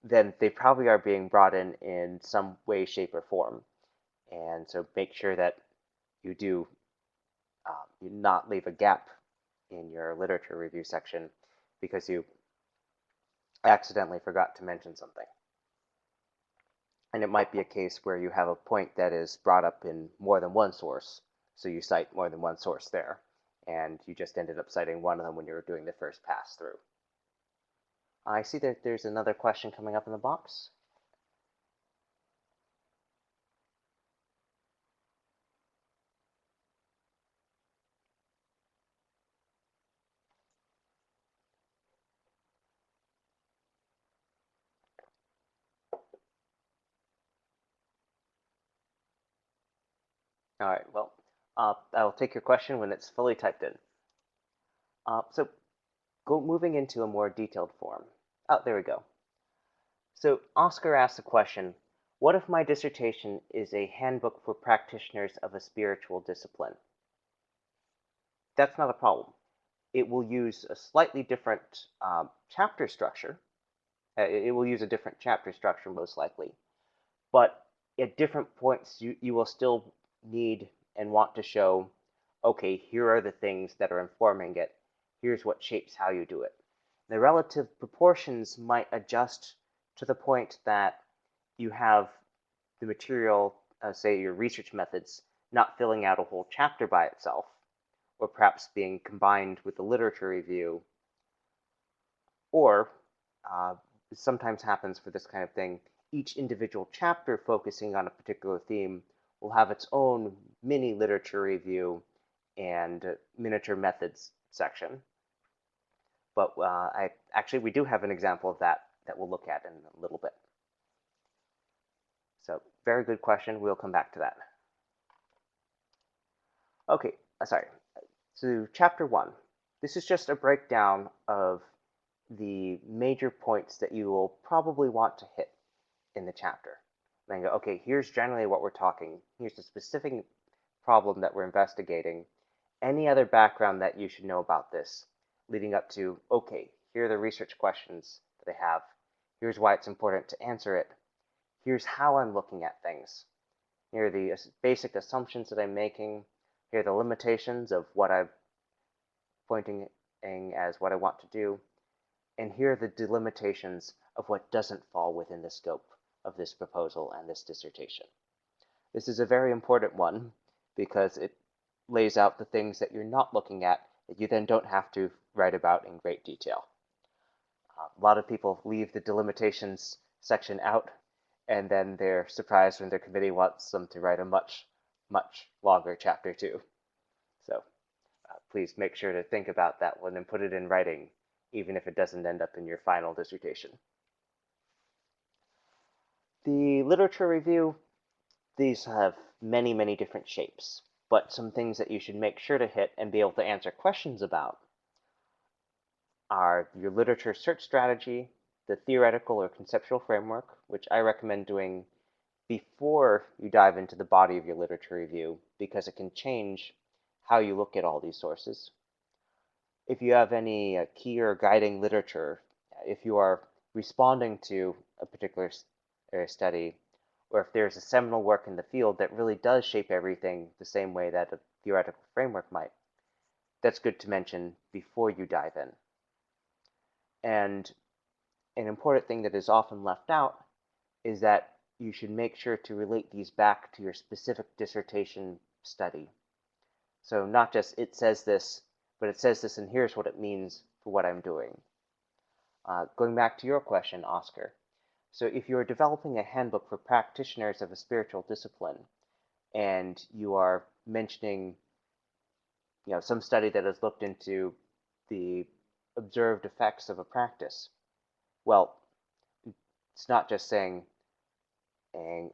then they probably are being brought in some way, shape, or form. And so make sure that you do not leave a gap in your literature review section because you accidentally forgot to mention something. And it might be a case where you have a point that is brought up in more than one source, so you cite more than one source there, and you just ended up citing one of them when you were doing the first pass through. I see that there's another question coming up in the box. All right, well, I'll take your question when it's fully typed in. So moving into a more detailed form. Oh, there we go. So Oscar asks a question, what if my dissertation is a handbook for practitioners of a spiritual discipline? That's not a problem. It will use a slightly different chapter structure. It will use a different chapter structure most likely. But at different points, you will still need and want to show, okay, here are the things that are informing it. Here's what shapes how you do it. The relative proportions might adjust to the point that you have the material, say your research methods, not filling out a whole chapter by itself, or perhaps being combined with the literature review, or sometimes happens for this kind of thing, each individual chapter focusing on a particular theme will have its own mini literature review and miniature methods section. But we do have an example of that we'll look at in a little bit. So very good question. We'll come back to that. Okay, sorry. So chapter 1. This is just a breakdown of the major points that you will probably want to hit in the chapter. Then go, okay, here's generally what we're talking. Here's the specific problem that we're investigating. Any other background that you should know about this, leading up to, okay, here are the research questions that I have. Here's why it's important to answer it. Here's how I'm looking at things. Here are the basic assumptions that I'm making. Here are the limitations of what I'm pointing as what I want to do. And here are the delimitations of what doesn't fall within the scope of this proposal and this dissertation. This is a very important one because it lays out the things that you're not looking at that you then don't have to write about in great detail. A lot of people leave the delimitations section out, and then they're surprised when their committee wants them to write a much, much longer chapter 2. So please make sure to think about that one and put it in writing, even if it doesn't end up in your final dissertation. The literature review, these have many, many different shapes, but some things that you should make sure to hit and be able to answer questions about are your literature search strategy, the theoretical or conceptual framework, which I recommend doing before you dive into the body of your literature review, because it can change how you look at all these sources. If you have any key or guiding literature, if you are responding to a particular study, or if there's a seminal work in the field that really does shape everything the same way that a theoretical framework might, that's good to mention before you dive in. And an important thing that is often left out is that you should make sure to relate these back to your specific dissertation study. So not just it says this, but it says this and here's what it means for what I'm doing. Going back to your question, Oscar. So if you're developing a handbook for practitioners of a spiritual discipline, and you are mentioning some study that has looked into the observed effects of a practice, well, it's not just saying,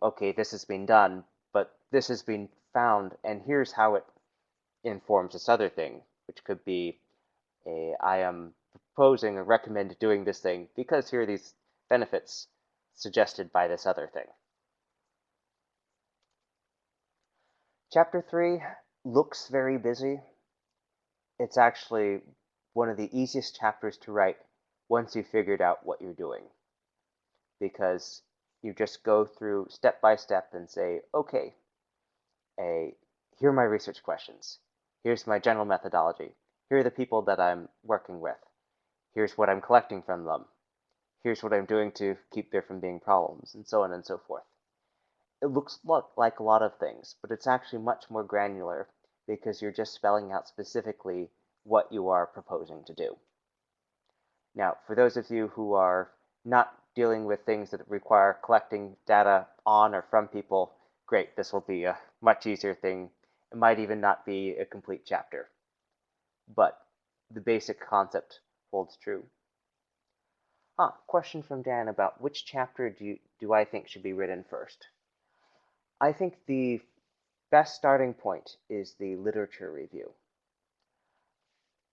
okay, this has been done, but this has been found, and here's how it informs this other thing, which could be I am proposing or recommend doing this thing because here are these benefits suggested by this other thing. Chapter 3 looks very busy. It's actually one of the easiest chapters to write once you've figured out what you're doing, because you just go through step by step and say, okay, here are my research questions. Here's my general methodology. Here are the people that I'm working with. Here's what I'm collecting from them. Here's what I'm doing to keep there from being problems, and so on and so forth. It looks like a lot of things, but it's actually much more granular because you're just spelling out specifically what you are proposing to do. Now, for those of you who are not dealing with things that require collecting data on or from people, great, this will be a much easier thing. It might even not be a complete chapter, but the basic concept holds true. Question from Dan about which chapter do I think should be written first? I think the best starting point is the literature review.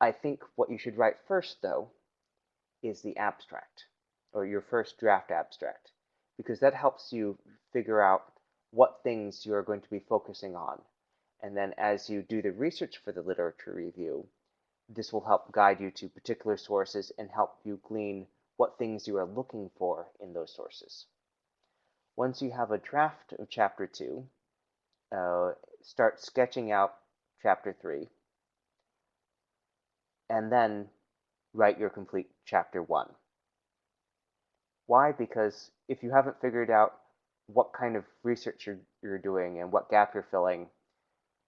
I think what you should write first, though, is the abstract, or your first draft abstract, because that helps you figure out what things you are going to be focusing on. And then as you do the research for the literature review, this will help guide you to particular sources and help you glean what things you are looking for in those sources. Once you have a draft of Chapter 2, start sketching out Chapter 3, and then write your complete Chapter 1. Why? Because if you haven't figured out what kind of research you're doing and what gap you're filling,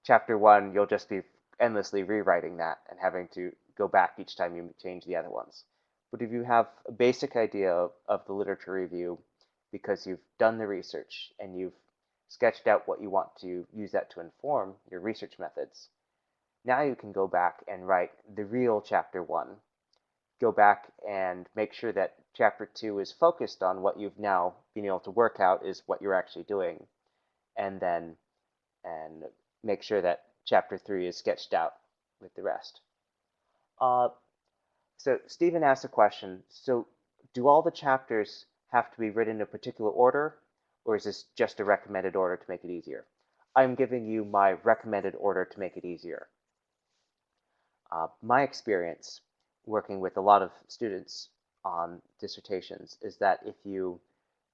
Chapter 1, you'll just be endlessly rewriting that and having to go back each time you change the other ones. But if you have a basic idea of the literature review, because you've done the research and you've sketched out what you want to use that to inform your research methods, now you can go back and write the real Chapter 1. Go back and make sure that Chapter 2 is focused on what you've now been able to work out is what you're actually doing, and then make sure that Chapter 3 is sketched out with the rest. So Stephen asked a question, so do all the chapters have to be written in a particular order, or is this just a recommended order to make it easier? I'm giving you my recommended order to make it easier. My experience working with a lot of students on dissertations is that if you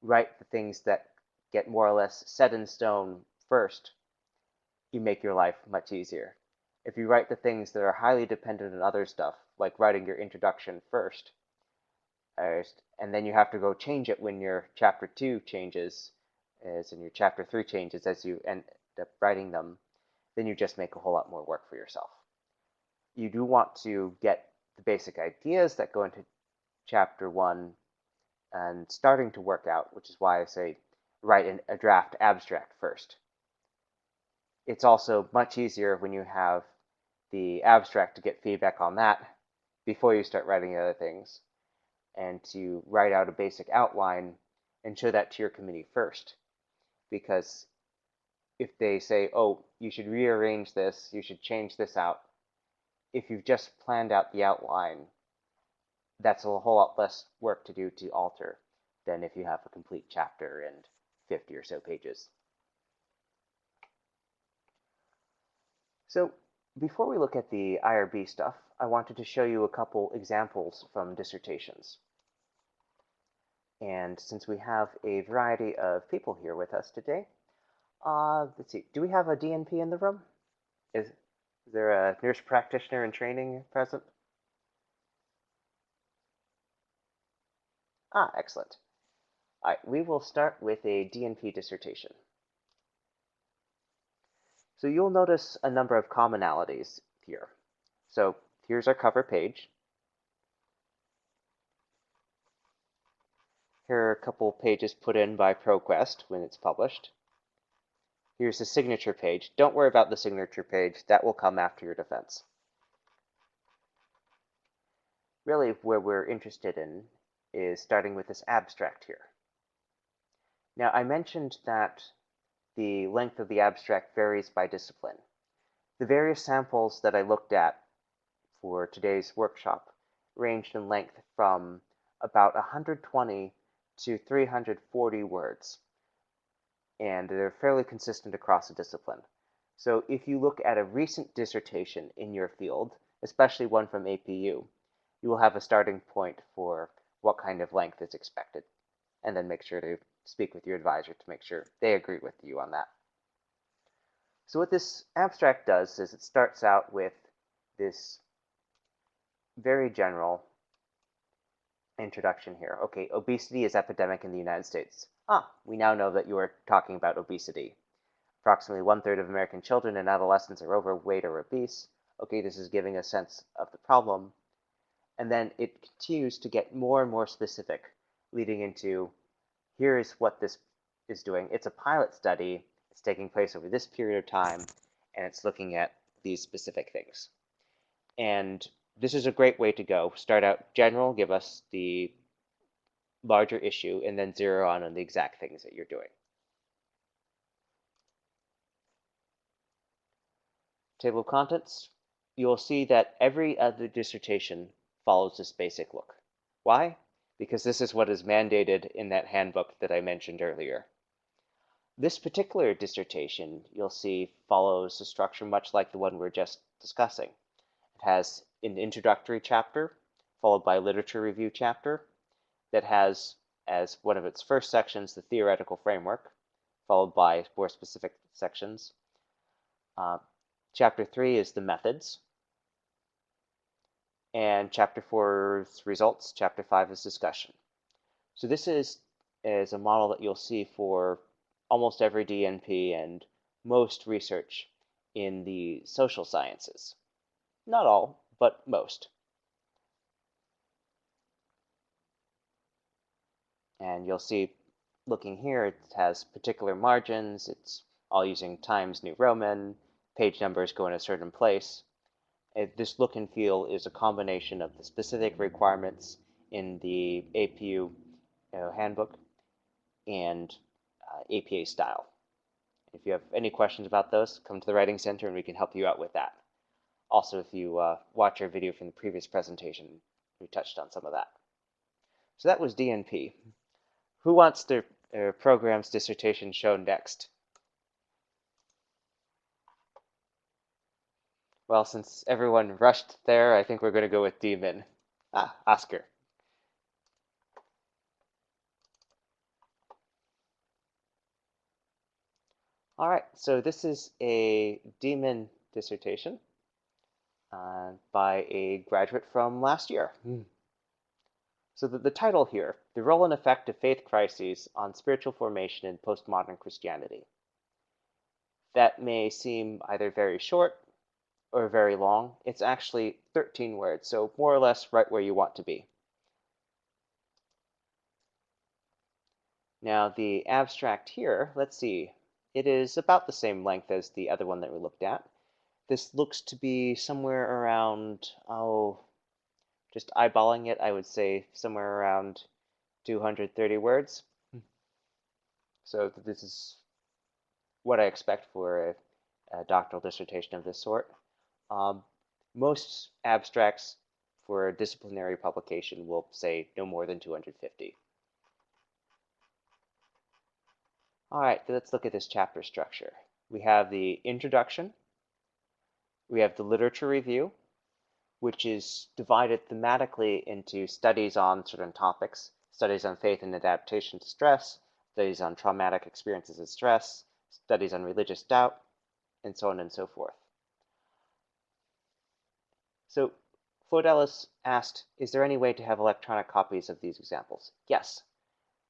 write the things that get more or less set in stone first, you make your life much easier. If you write the things that are highly dependent on other stuff, like writing your introduction first, and then you have to go change it when your Chapter 2 changes, as in your Chapter 3 changes as you end up writing them, then you just make a whole lot more work for yourself. You do want to get the basic ideas that go into chapter 1 and starting to work out, which is why I say write a draft abstract first. It's also much easier when you have the abstract to get feedback on that before you start writing the other things, and to write out a basic outline and show that to your committee first. Because if they say, oh, you should rearrange this, you should change this out, if you've just planned out the outline, that's a whole lot less work to do to alter than if you have a complete chapter and 50 or so pages. So before we look at the IRB stuff, I wanted to show you a couple examples from dissertations. And since we have a variety of people here with us today, let's see, do we have a DNP in the room? Is there a nurse practitioner in training present? Excellent. All right, we will start with a DNP dissertation. So you'll notice a number of commonalities here. So here's our cover page. Here are a couple pages put in by ProQuest when it's published. Here's the signature page. Don't worry about the signature page. That will come after your defense. Really, where we're interested in is starting with this abstract here. Now, I mentioned that the length of the abstract varies by discipline. The various samples that I looked at for today's workshop ranged in length from about 120 to 340 words, and they're fairly consistent across the discipline. So if you look at a recent dissertation in your field, especially one from APU, you will have a starting point for what kind of length is expected, and then make sure to speak with your advisor to make sure they agree with you on that. So what this abstract does is it starts out with this very general introduction here. Okay, obesity is epidemic in the United States. We now know that you are talking about obesity. Approximately 1/3 of American children and adolescents are overweight or obese. Okay, this is giving a sense of the problem. And then it continues to get more and more specific, leading into here is what this is doing. It's a pilot study. It's taking place over this period of time, and it's looking at these specific things. And this is a great way to go. Start out general, give us the larger issue, and then zero on the exact things that you're doing. Table of contents, you'll see that every other dissertation follows this basic look. Why? Because this is what is mandated in that handbook that I mentioned earlier. This particular dissertation, you'll see, follows a structure much like the one we're just discussing. It has an introductory chapter, followed by a literature review chapter, that has as one of its first sections the theoretical framework, followed by more specific sections. Chapter 3 is the methods, and Chapter 4 is results. Chapter 5 is discussion. So this is a model that you'll see for almost every DNP and most research in the social sciences. Not all, but most. And you'll see, looking here, it has particular margins. It's all using Times New Roman. Page numbers go in a certain place. This look and feel is a combination of the specific requirements in the APU handbook and APA style. If you have any questions about those, come to the Writing Center and we can help you out with that. Also, if you watch our video from the previous presentation, we touched on some of that. So that was DNP. Who wants their program's dissertation shown next? Well, since everyone rushed there, I think we're going to go with DMin. Oscar. All right, so this is a DMin dissertation by a graduate from last year. So the title here, The Role and Effect of Faith Crises on Spiritual Formation in Postmodern Christianity. That may seem either very short or very long. It's actually 13 words, so more or less right where you want to be. Now the abstract here, let's see, it is about the same length as the other one that we looked at. This looks to be somewhere around, just eyeballing it, I would say somewhere around 230 words. So this is what I expect for a doctoral dissertation of this sort. Most abstracts for a disciplinary publication will say no more than 250. All right, let's look at this chapter structure. We have the introduction. We have the literature review, which is divided thematically into studies on certain topics, studies on faith and adaptation to stress, studies on traumatic experiences of stress, studies on religious doubt, and so on and so forth. So Flodelis asked, is there any way to have electronic copies of these examples? Yes,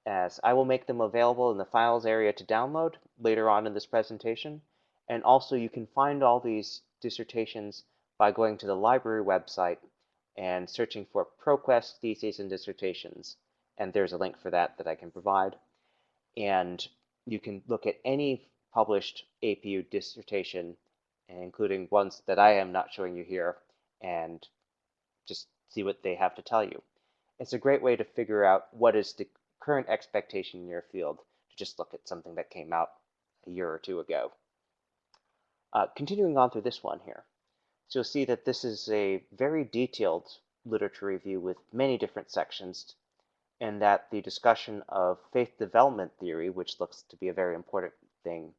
as I will make them available in the files area to download later on in this presentation. And also you can find all these dissertations by going to the library website and searching for ProQuest Theses and Dissertations. And there's a link for that I can provide. And you can look at any published APU dissertation, including ones that I am not showing you here, and just see what they have to tell you. It's a great way to figure out what is the current expectation in your field to just look at something that came out a year or two ago. Continuing on through this one here. So you'll see that this is a very detailed literature review with many different sections, and that the discussion of faith development theory, which looks to be a very important thing,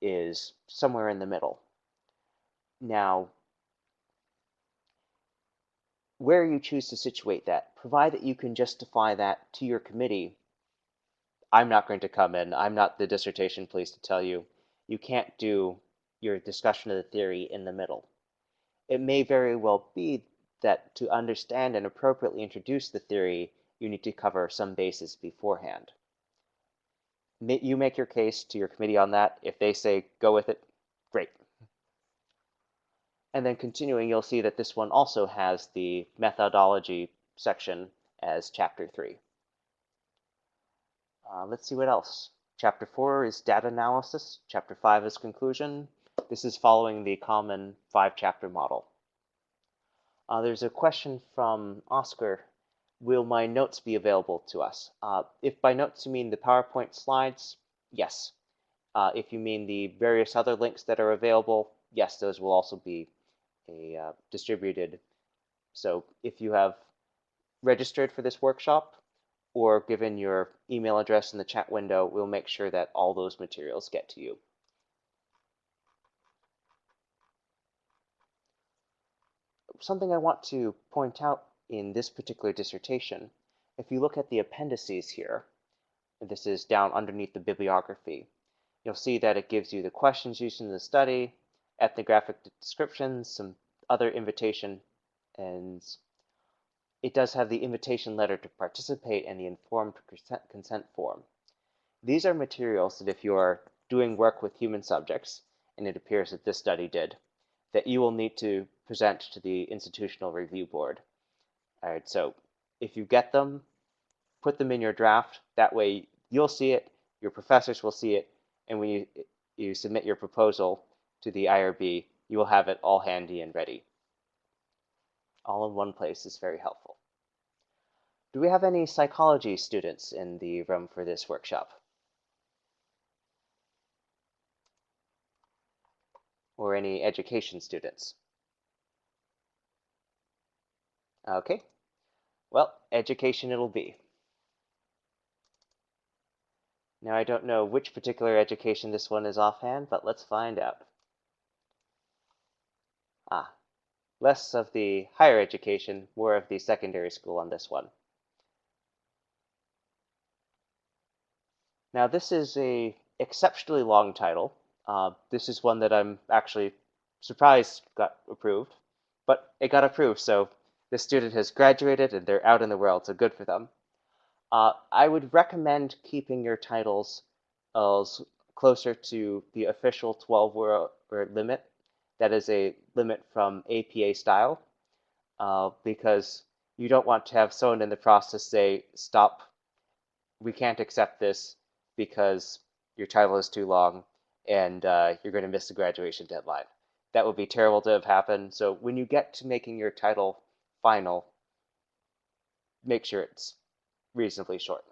is somewhere in the middle. Now, where you choose to situate that, provided you can justify that to your committee, I'm not going to come in. I'm not the dissertation police to tell you, you can't do your discussion of the theory in the middle. It may very well be that to understand and appropriately introduce the theory, you need to cover some bases beforehand. You make your case to your committee on that. If they say go with it, great. And then continuing, you'll see that this one also has the methodology section as chapter 3. Let's see what else. Chapter 4 is data analysis. Chapter 5 is conclusion. This is following the common 5-chapter model. There's a question from Oscar. Will my notes be available to us? If by notes you mean the PowerPoint slides, yes. If you mean the various other links that are available, yes, those will also be distributed. So if you have registered for this workshop or given your email address in the chat window, we'll make sure that all those materials get to you. Something I want to point out in this particular dissertation, if you look at the appendices here, this is down underneath the bibliography, you'll see that it gives you the questions used in the study, ethnographic descriptions, some other invitation, and it does have the invitation letter to participate and the informed consent form. These are materials that if you are doing work with human subjects, and it appears that this study did, that you will need to present to the institutional review board. All right, so if you get them, put them in your draft. That way you'll see it, your professors will see it, and when you submit your proposal to the IRB, you will have it all handy and ready. All in one place is very helpful. Do we have any psychology students in the room for this workshop? Or any education students? Okay, well, education it'll be. Now I don't know which particular education this one is offhand, but let's find out. Less of the higher education, more of the secondary school on this one. Now this is a exceptionally long title. This is one that I'm actually surprised got approved, but it got approved, so the student has graduated and they're out in the world, so good for them. I would recommend keeping your titles closer to the official 12-word limit. That is a limit from APA style, because you don't want to have someone in the process say, stop, we can't accept this, because your title is too long and you're going to miss the graduation deadline. That would be terrible to have happen. So when you get to making your title final, make sure it's reasonably short.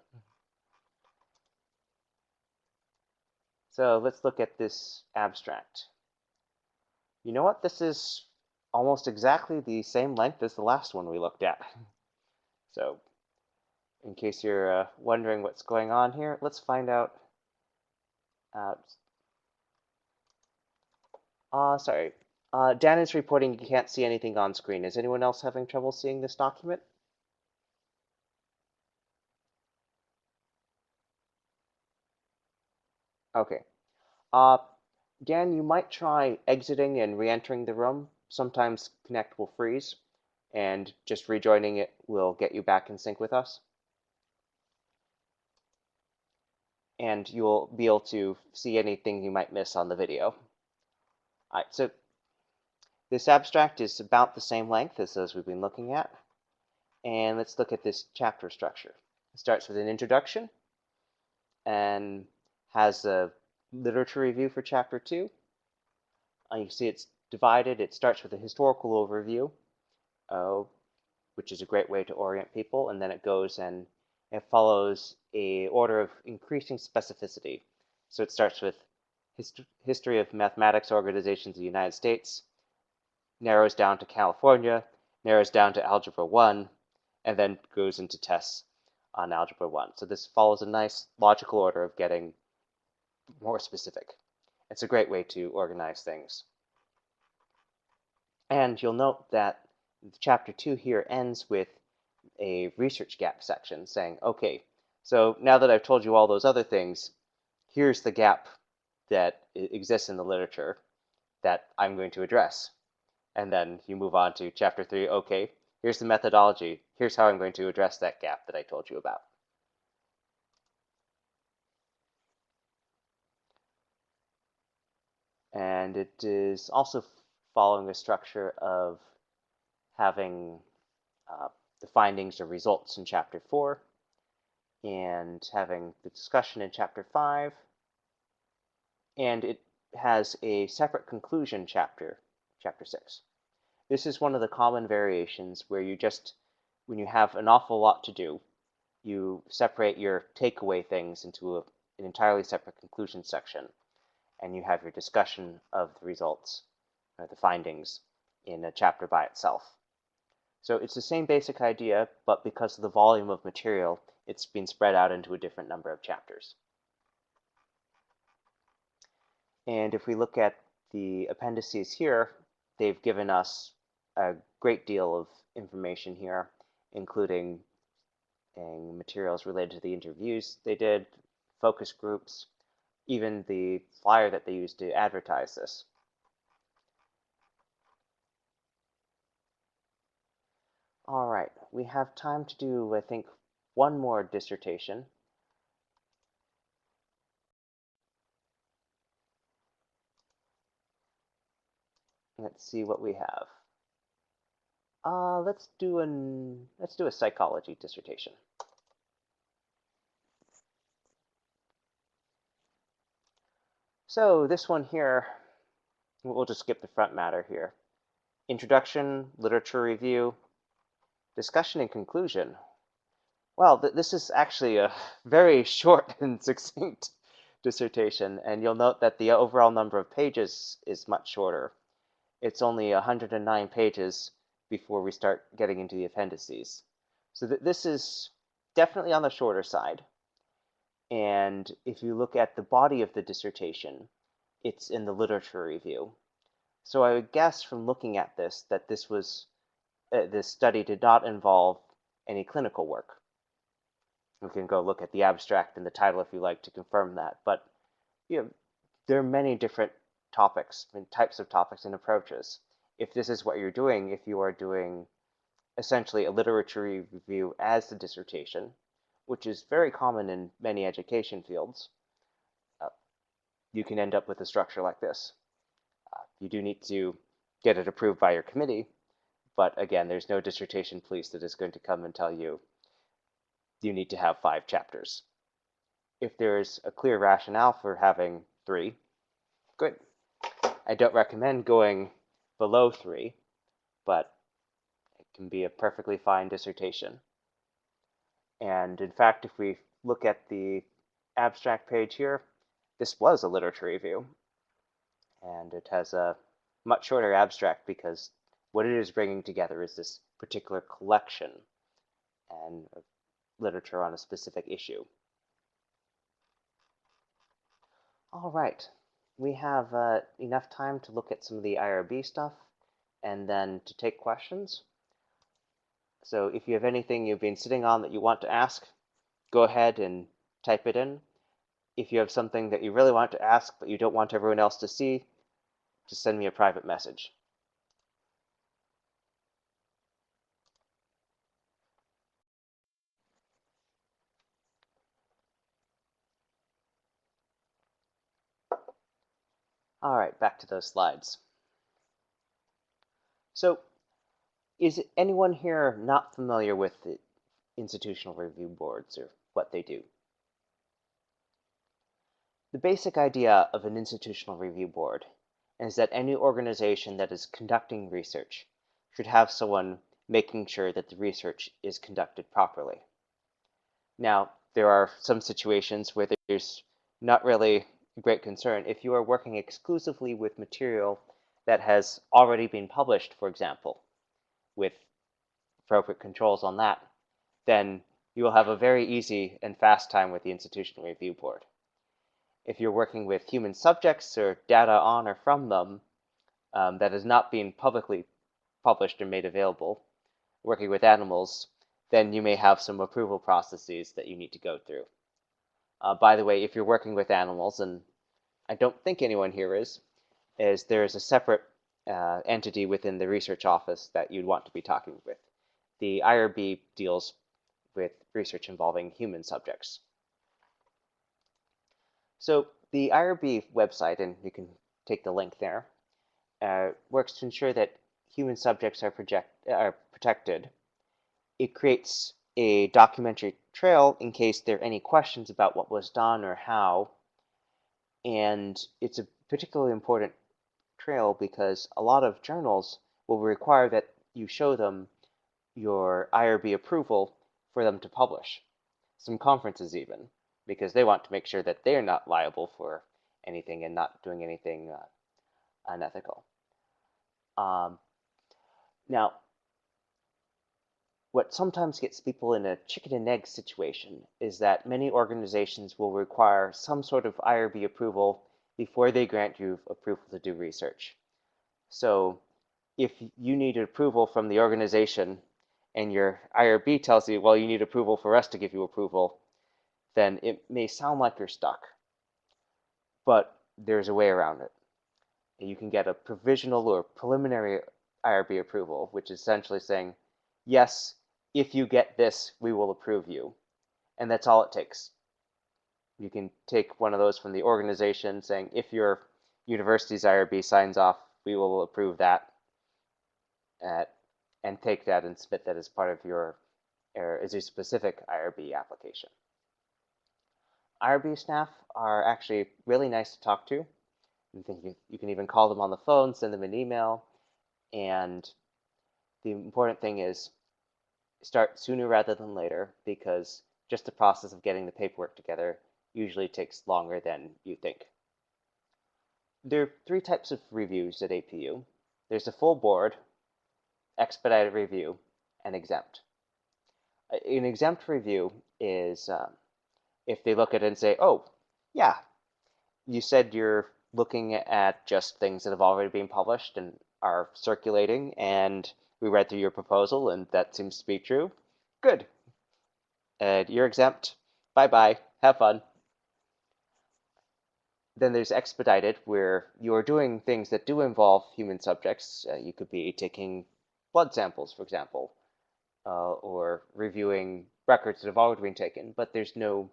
So let's look at this abstract. You know what? This is almost exactly the same length as the last one we looked at. So in case you're wondering what's going on here, let's find out. Sorry. Dan is reporting you can't see anything on screen. Is anyone else having trouble seeing this document? Okay. Dan, you might try exiting and re-entering the room. Sometimes Connect will freeze, and just rejoining it will get you back in sync with us. And you'll be able to see anything you might miss on the video. All right, so this abstract is about the same length as those we've been looking at. And let's look at this chapter structure. It starts with an introduction and has a literature review for chapter 2. You can see it's divided. It starts with a historical overview, which is a great way to orient people, and then it goes and it follows a order of increasing specificity. So it starts with history of mathematics organizations in the United States, narrows down to California, narrows down to Algebra 1, and then goes into tests on Algebra 1. So this follows a nice logical order of getting more specific. It's a great way to organize things. And you'll note that chapter 2 here ends with a research gap section saying, okay, so now that I've told you all those other things, here's the gap that exists in the literature that I'm going to address. And then you move on to chapter 3, okay, here's the methodology, here's how I'm going to address that gap that I told you about. And it is also following a structure of having the findings or results in chapter 4, and having the discussion in chapter 5, and it has a separate conclusion chapter, chapter 6. This is one of the common variations where you just, when you have an awful lot to do, you separate your takeaway things into an entirely separate conclusion section, and you have your discussion of the results, or the findings, in a chapter by itself. So it's the same basic idea, but because of the volume of material, it's been spread out into a different number of chapters. And if we look at the appendices here, they've given us a great deal of information here, including materials related to the interviews they did, focus groups, even the flyer that they used to advertise this. All right, we have time to do, I think, one more dissertation. Let's see what we have. Let's do a psychology dissertation. So this one here, we'll just skip the front matter here. Introduction, literature review, discussion and conclusion. Well, this is actually a very short and succinct dissertation, and you'll note that the overall number of pages is much shorter. It's only 109 pages before we start getting into the appendices. So this is definitely on the shorter side. And if you look at the body of the dissertation, it's in the literature review. So I would guess from looking at this that this study did not involve any clinical work. We can go look at the abstract and the title if you like to confirm that. But there are many different topics and types of topics and approaches. If this is what you're doing, if you are doing essentially a literature review as the dissertation, which is very common in many education fields, you can end up with a structure like this. You do need to get it approved by your committee, but again, there's no dissertation police that is going to come and tell you you need to have 5 chapters. If there's a clear rationale for having 3, good. I don't recommend going below 3, but it can be a perfectly fine dissertation. And in fact, if we look at the abstract page here, this was a literature review. And it has a much shorter abstract because what it is bringing together is this particular collection and literature on a specific issue. All right, we have enough time to look at some of the IRB stuff and then to take questions. So if you have anything you've been sitting on that you want to ask, go ahead and type it in. If you have something that you really want to ask but you don't want everyone else to see, just send me a private message. All right, back to those slides. So is anyone here not familiar with the institutional review boards or what they do? The basic idea of an institutional review board is that any organization that is conducting research should have someone making sure that the research is conducted properly. Now, there are some situations where there's not really a great concern. If you are working exclusively with material that has already been published, for example, with appropriate controls on that, then you will have a very easy and fast time with the institutional review board. If you're working with human subjects or data on or from them that has not been publicly published or made available, working with animals, then you may have some approval processes that you need to go through. By the way, if you're working with animals, and I don't think anyone here is there is a separate entity within the research office that you'd want to be talking with. The IRB deals with research involving human subjects. So the IRB website, and you can take the link there, works to ensure that human subjects are protected. It creates a documentary trail in case there are any questions about what was done or how. And it's a particularly important trail because a lot of journals will require that you show them your IRB approval for them to publish. Some conferences even, because they want to make sure that they're not liable for anything and not doing anything unethical. Now, what sometimes gets people in a chicken and egg situation is that many organizations will require some sort of IRB approval before they grant you approval to do research. So if you need approval from the organization and your IRB tells you, well, you need approval for us to give you approval, then it may sound like you're stuck. But there's a way around it. You can get a provisional or preliminary IRB approval, which is essentially saying, yes, if you get this, we will approve you. And that's all it takes. You can take one of those from the organization saying, if your university's IRB signs off, we will approve that, and take that and submit that as part of your, as a specific IRB application. IRB staff are actually really nice to talk to. You can even call them on the phone, send them an email, and the important thing is start sooner rather than later because just the process of getting the paperwork together usually takes longer than you think. There are 3 types of reviews at APU. There's a full board, expedited review, and exempt. An exempt review is if they look at it and say, oh, yeah, you said you're looking at just things that have already been published and are circulating, and we read through your proposal, and that seems to be true. Good. You're exempt. Bye-bye. Have fun. Then there's expedited, where you're doing things that do involve human subjects. You could be taking blood samples, for example, or reviewing records that have already been taken, but there's no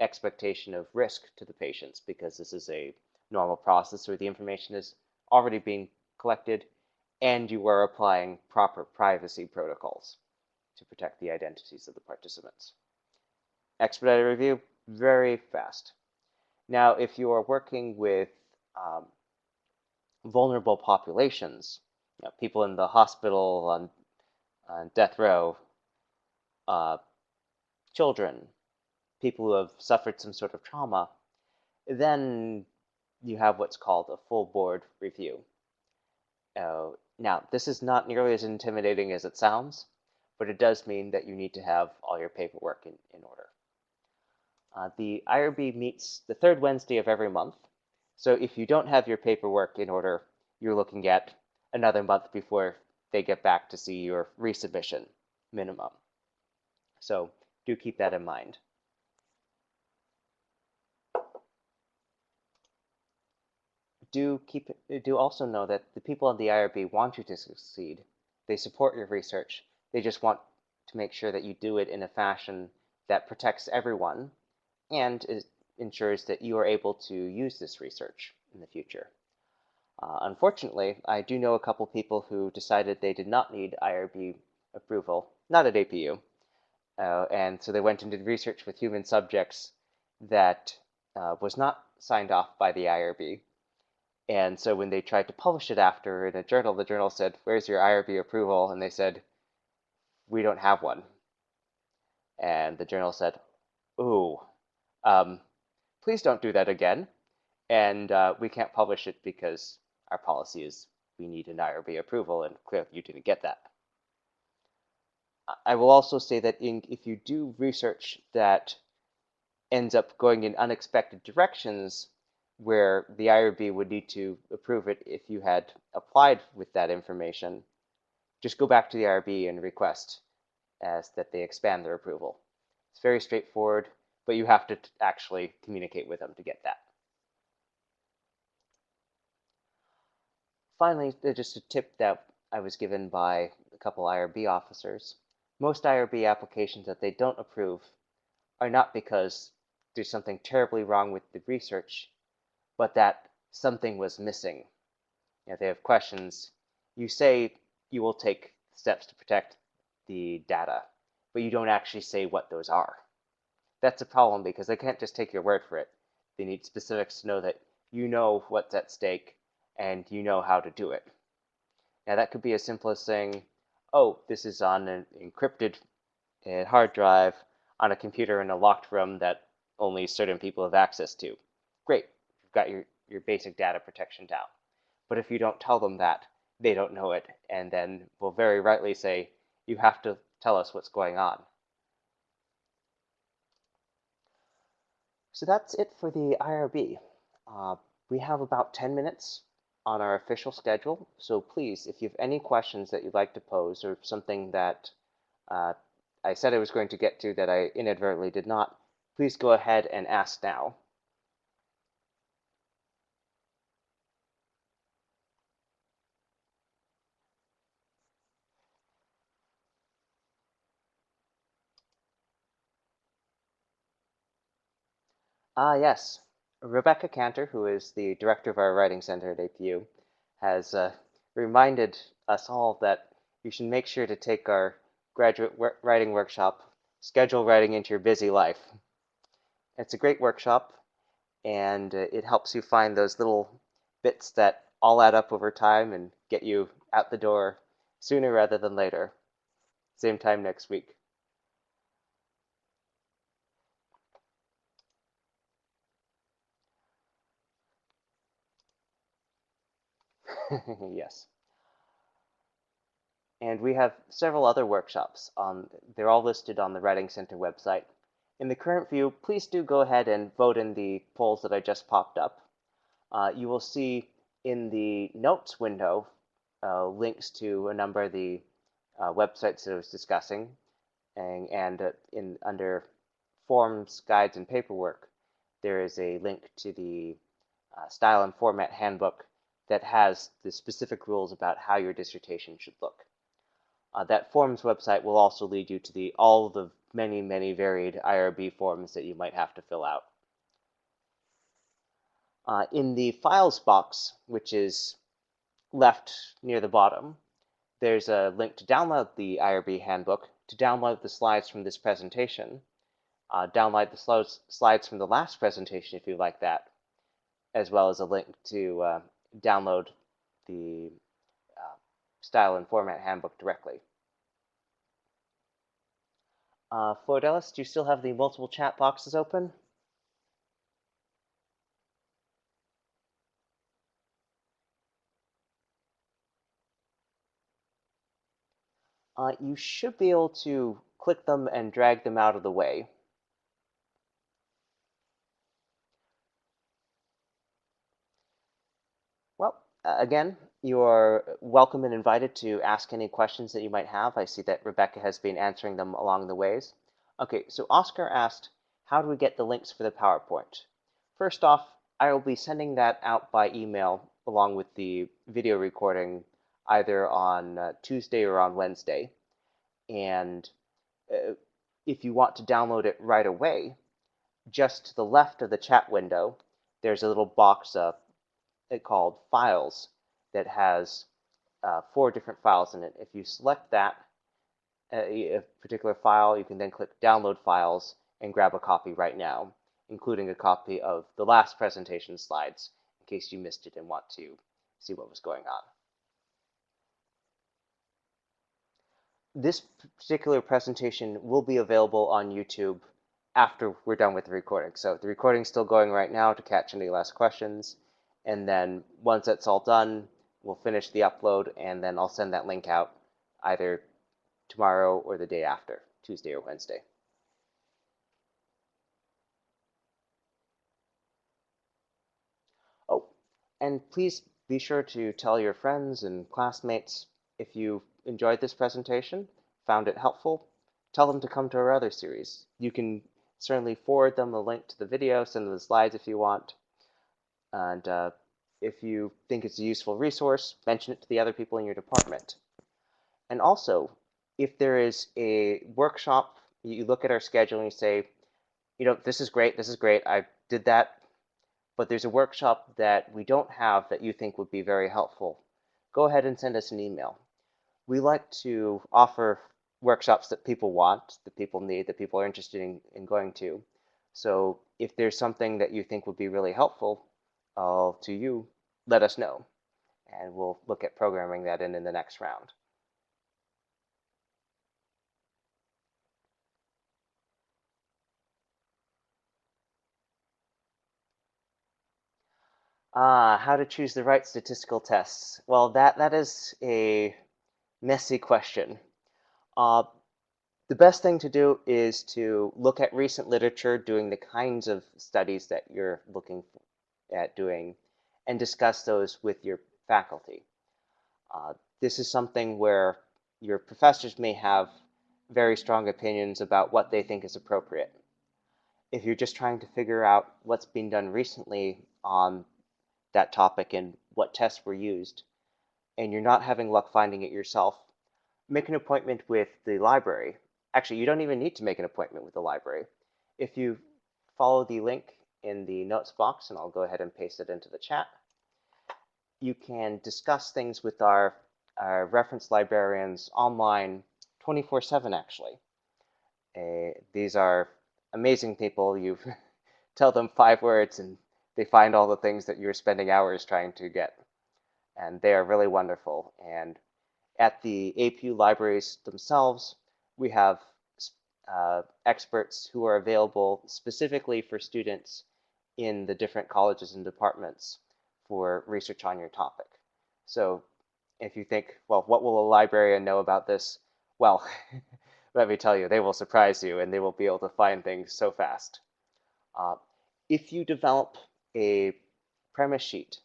expectation of risk to the patients because this is a normal process where the information is already being collected and you are applying proper privacy protocols to protect the identities of the participants. Expedited review, very fast. Now, if you are working with vulnerable populations, people in the hospital, on death row, children, people who have suffered some sort of trauma, then you have what's called a full board review. Now, this is not nearly as intimidating as it sounds, but it does mean that you need to have all your paperwork in order. The IRB meets the third Wednesday of every month, so if you don't have your paperwork in order, you're looking at another month before they get back to see your resubmission minimum. So do keep that in mind. Do also know that the people in the IRB want you to succeed. They support your research. They just want to make sure that you do it in a fashion that protects everyone and ensures that you are able to use this research in the future. Unfortunately, I do know a couple people who decided they did not need IRB approval, not at APU, and so they went and did research with human subjects that was not signed off by the IRB. And so when they tried to publish it after in a journal, the journal said, "Where's your IRB approval?" And they said, "We don't have one." And the journal said, "Ooh, please don't do that again. And we can't publish it because our policy is we need an IRB approval, and clearly you didn't get that." I will also say that if you do research that ends up going in unexpected directions, where the IRB would need to approve it if you had applied with that information, just go back to the IRB and request that they expand their approval. It's very straightforward, but you have to actually communicate with them to get that. Finally, just a tip that I was given by a couple IRB officers. Most IRB applications that they don't approve are not because there's something terribly wrong with the research, but that something was missing. They have questions. You say you will take steps to protect the data, but you don't actually say what those are. That's a problem because they can't just take your word for it. They need specifics to know that you know what's at stake and you know how to do it. Now that could be as simple as saying, "Oh, this is on an encrypted hard drive on a computer in a locked room that only certain people have access to." Great, you've got your basic data protection down. But if you don't tell them that, they don't know it, and then will very rightly say, "You have to tell us what's going on." So that's it for the IRB. We have about 10 minutes on our official schedule, so please, if you have any questions that you'd like to pose or something that I said I was going to get to that I inadvertently did not, please go ahead and ask now. Yes. Rebecca Cantor, who is the director of our writing center at APU, has reminded us all that you should make sure to take our graduate writing workshop, Schedule Writing into Your Busy Life. It's a great workshop, and it helps you find those little bits that all add up over time and get you out the door sooner rather than later. Same time next week. Yes. And we have several other workshops. They're all listed on the Writing Center website. In the current view, please do go ahead and vote in the polls that I just popped up. You will see in the notes window links to a number of the websites that I was discussing, and under forms, guides, and paperwork, there is a link to the style and format handbook that has the specific rules about how your dissertation should look. That forms website will also lead you to all the many, many varied IRB forms that you might have to fill out. In the files box, which is left near the bottom, there's a link to download the IRB handbook, to download the slides from this presentation, download the slides from the last presentation if you like that, as well as a link to download the style and format handbook directly. Flordelis, do you still have the multiple chat boxes open? You should be able to click them and drag them out of the way. Well, again, you are welcome and invited to ask any questions that you might have. I see that Rebecca has been answering them along the ways. Okay, so Oscar asked, how do we get the links for the PowerPoint? First off, I will be sending that out by email along with the video recording either on Tuesday or on Wednesday. And if you want to download it right away, just to the left of the chat window, there's a little box called Files that has 4 different files in it. If you select that, a particular file, you can then click Download Files and grab a copy right now, including a copy of the last presentation slides, in case you missed it and want to see what was going on. This particular presentation will be available on YouTube after we're done with the recording. So the recording's still going right now to catch any last questions. And then once that's all done, we'll finish the upload, and then I'll send that link out either tomorrow or the day after, Tuesday or Wednesday. Oh, and please be sure to tell your friends and classmates if you enjoyed this presentation, found it helpful, tell them to come to our other series. You can certainly forward them a link to the video, send them the slides if you want. And if you think it's a useful resource, mention it to the other people in your department. And also, if there is a workshop, you look at our schedule and you say, this is great, I did that, but there's a workshop that we don't have that you think would be very helpful, go ahead and send us an email. We like to offer workshops that people want, that people need, that people are interested in going to. So if there's something that you think would be really helpful to you, let us know, and we'll look at programming that in the next round. How to choose the right statistical tests? Well, that is a messy question. The best thing to do is to look at recent literature doing the kinds of studies that you're looking at doing and discuss those with your faculty. This is something where your professors may have very strong opinions about what they think is appropriate. If you're just trying to figure out what's been done recently on that topic and what tests were used, and you're not having luck finding it yourself, make an appointment with the library. Actually, you don't even need to make an appointment with the library. If you follow the link in the notes box, and I'll go ahead and paste it into the chat, you can discuss things with our reference librarians online 24/7, actually. These are amazing people. You tell them 5 words and they find all the things that you're spending hours trying to get. And they are really wonderful. And at the APU libraries themselves, we have experts who are available specifically for students in the different colleges and departments for research on your topic. So if you think, well, what will a librarian know about this? Well, let me tell you, they will surprise you and they will be able to find things so fast. If you develop a premise sheet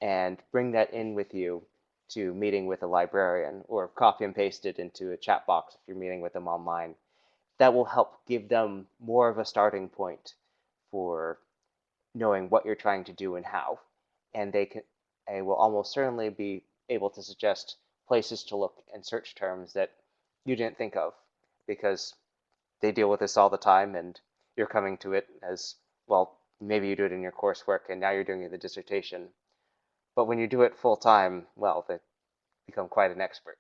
and bring that in with you to meeting with a librarian, or copy and paste it into a chat box if you're meeting with them online, that will help give them more of a starting point for knowing what you're trying to do and how. And they will almost certainly be able to suggest places to look and search terms that you didn't think of, because they deal with this all the time and you're coming to it as, well, maybe you do it in your coursework and now you're doing it in the dissertation. But when you do it full time, well, they become quite an expert.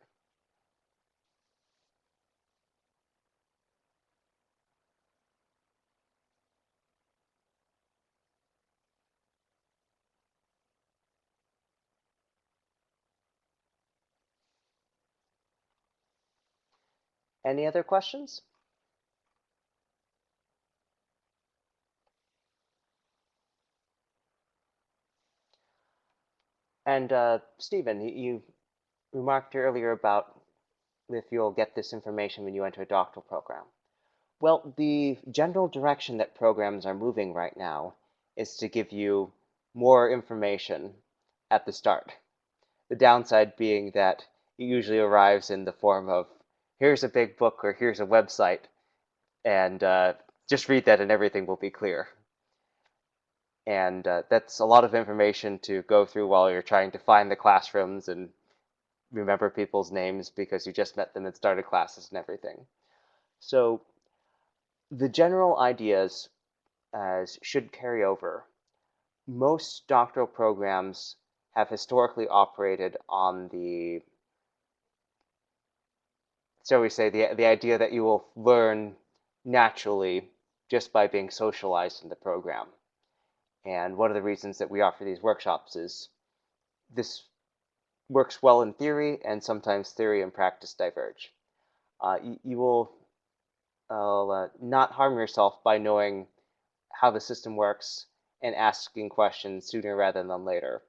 Any other questions? And Stephen, you remarked earlier about if you'll get this information when you enter a doctoral program. Well, the general direction that programs are moving right now is to give you more information at the start. The downside being that it usually arrives in the form of here's a big book or here's a website, and just read that and everything will be clear. And that's a lot of information to go through while you're trying to find the classrooms and remember people's names because you just met them and started classes and everything. So the general ideas should carry over. Most doctoral programs have historically operated on the, shall we say, the idea that you will learn naturally just by being socialized in the program. And one of the reasons that we offer these workshops is this works well in theory, and sometimes theory and practice diverge. You will not harm yourself by knowing how the system works and asking questions sooner rather than later.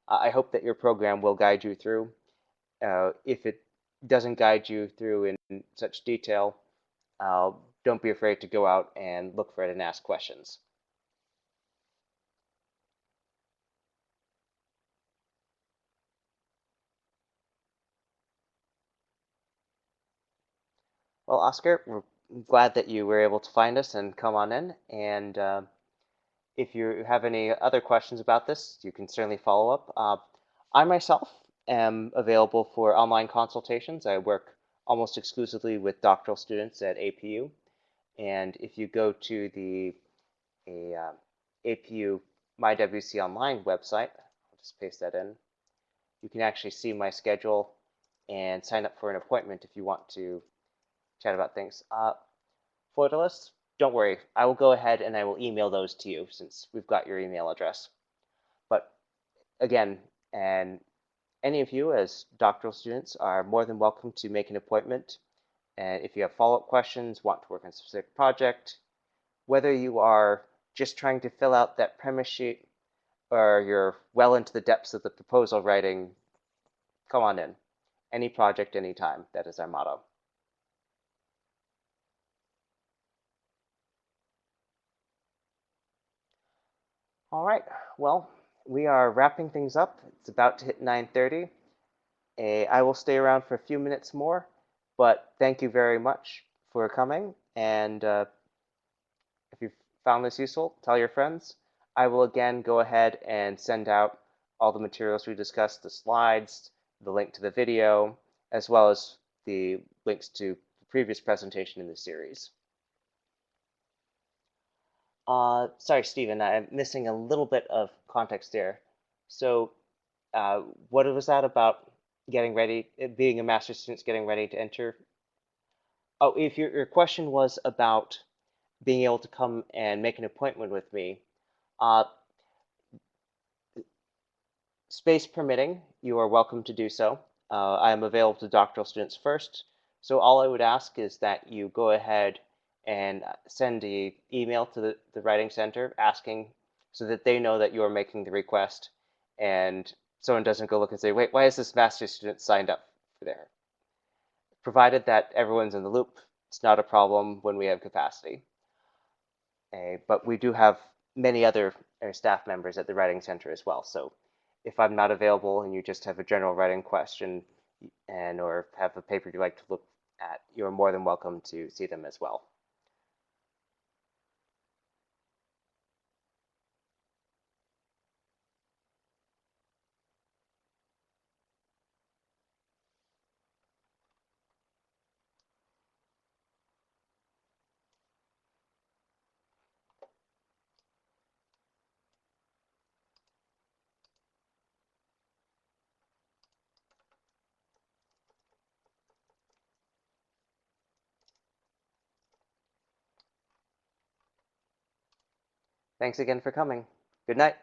I hope that your program will guide you through. If it doesn't guide you through in such detail, don't be afraid to go out and look for it and ask questions. Well, Oscar, we're glad that you were able to find us and come on in. And if you have any other questions about this, you can certainly follow up. I myself am available for online consultations. I work almost exclusively with doctoral students at APU. And if you go to the APU MyWC Online website, I'll just paste that in, you can actually see my schedule and sign up for an appointment if you want to chat about things. Photo lists, don't worry. I will go ahead and I will email those to you since we've got your email address. But again, and any of you as doctoral students are more than welcome to make an appointment. And if you have follow-up questions, want to work on a specific project, whether you are just trying to fill out that premise sheet or you're well into the depths of the proposal writing, come on in. Any project, anytime. That is our motto. All right, well, we are wrapping things up. It's about to hit 9:30. I will stay around for a few minutes more, but thank you very much for coming. And if you found this useful, tell your friends. I will again go ahead and send out all the materials we discussed, the slides, the link to the video, as well as the links to the previous presentation in the series. Sorry, Stephen, I'm missing a little bit of context there. So what was that about getting ready, being a master's student, getting ready to enter? Oh, if your question was about being able to come and make an appointment with me, uh, space permitting, you are welcome to do so. I am available to doctoral students first. So all I would ask is that you go ahead and send an email to the Writing Center asking so that they know that you are making the request and someone doesn't go look and say, wait, why is this master's student signed up for there? Provided that everyone's in the loop, it's not a problem when we have capacity. But we do have many other staff members at the Writing Center as well. So if I'm not available and you just have a general writing question and or have a paper you'd like to look at, you're more than welcome to see them as well. Thanks again for coming. Good night.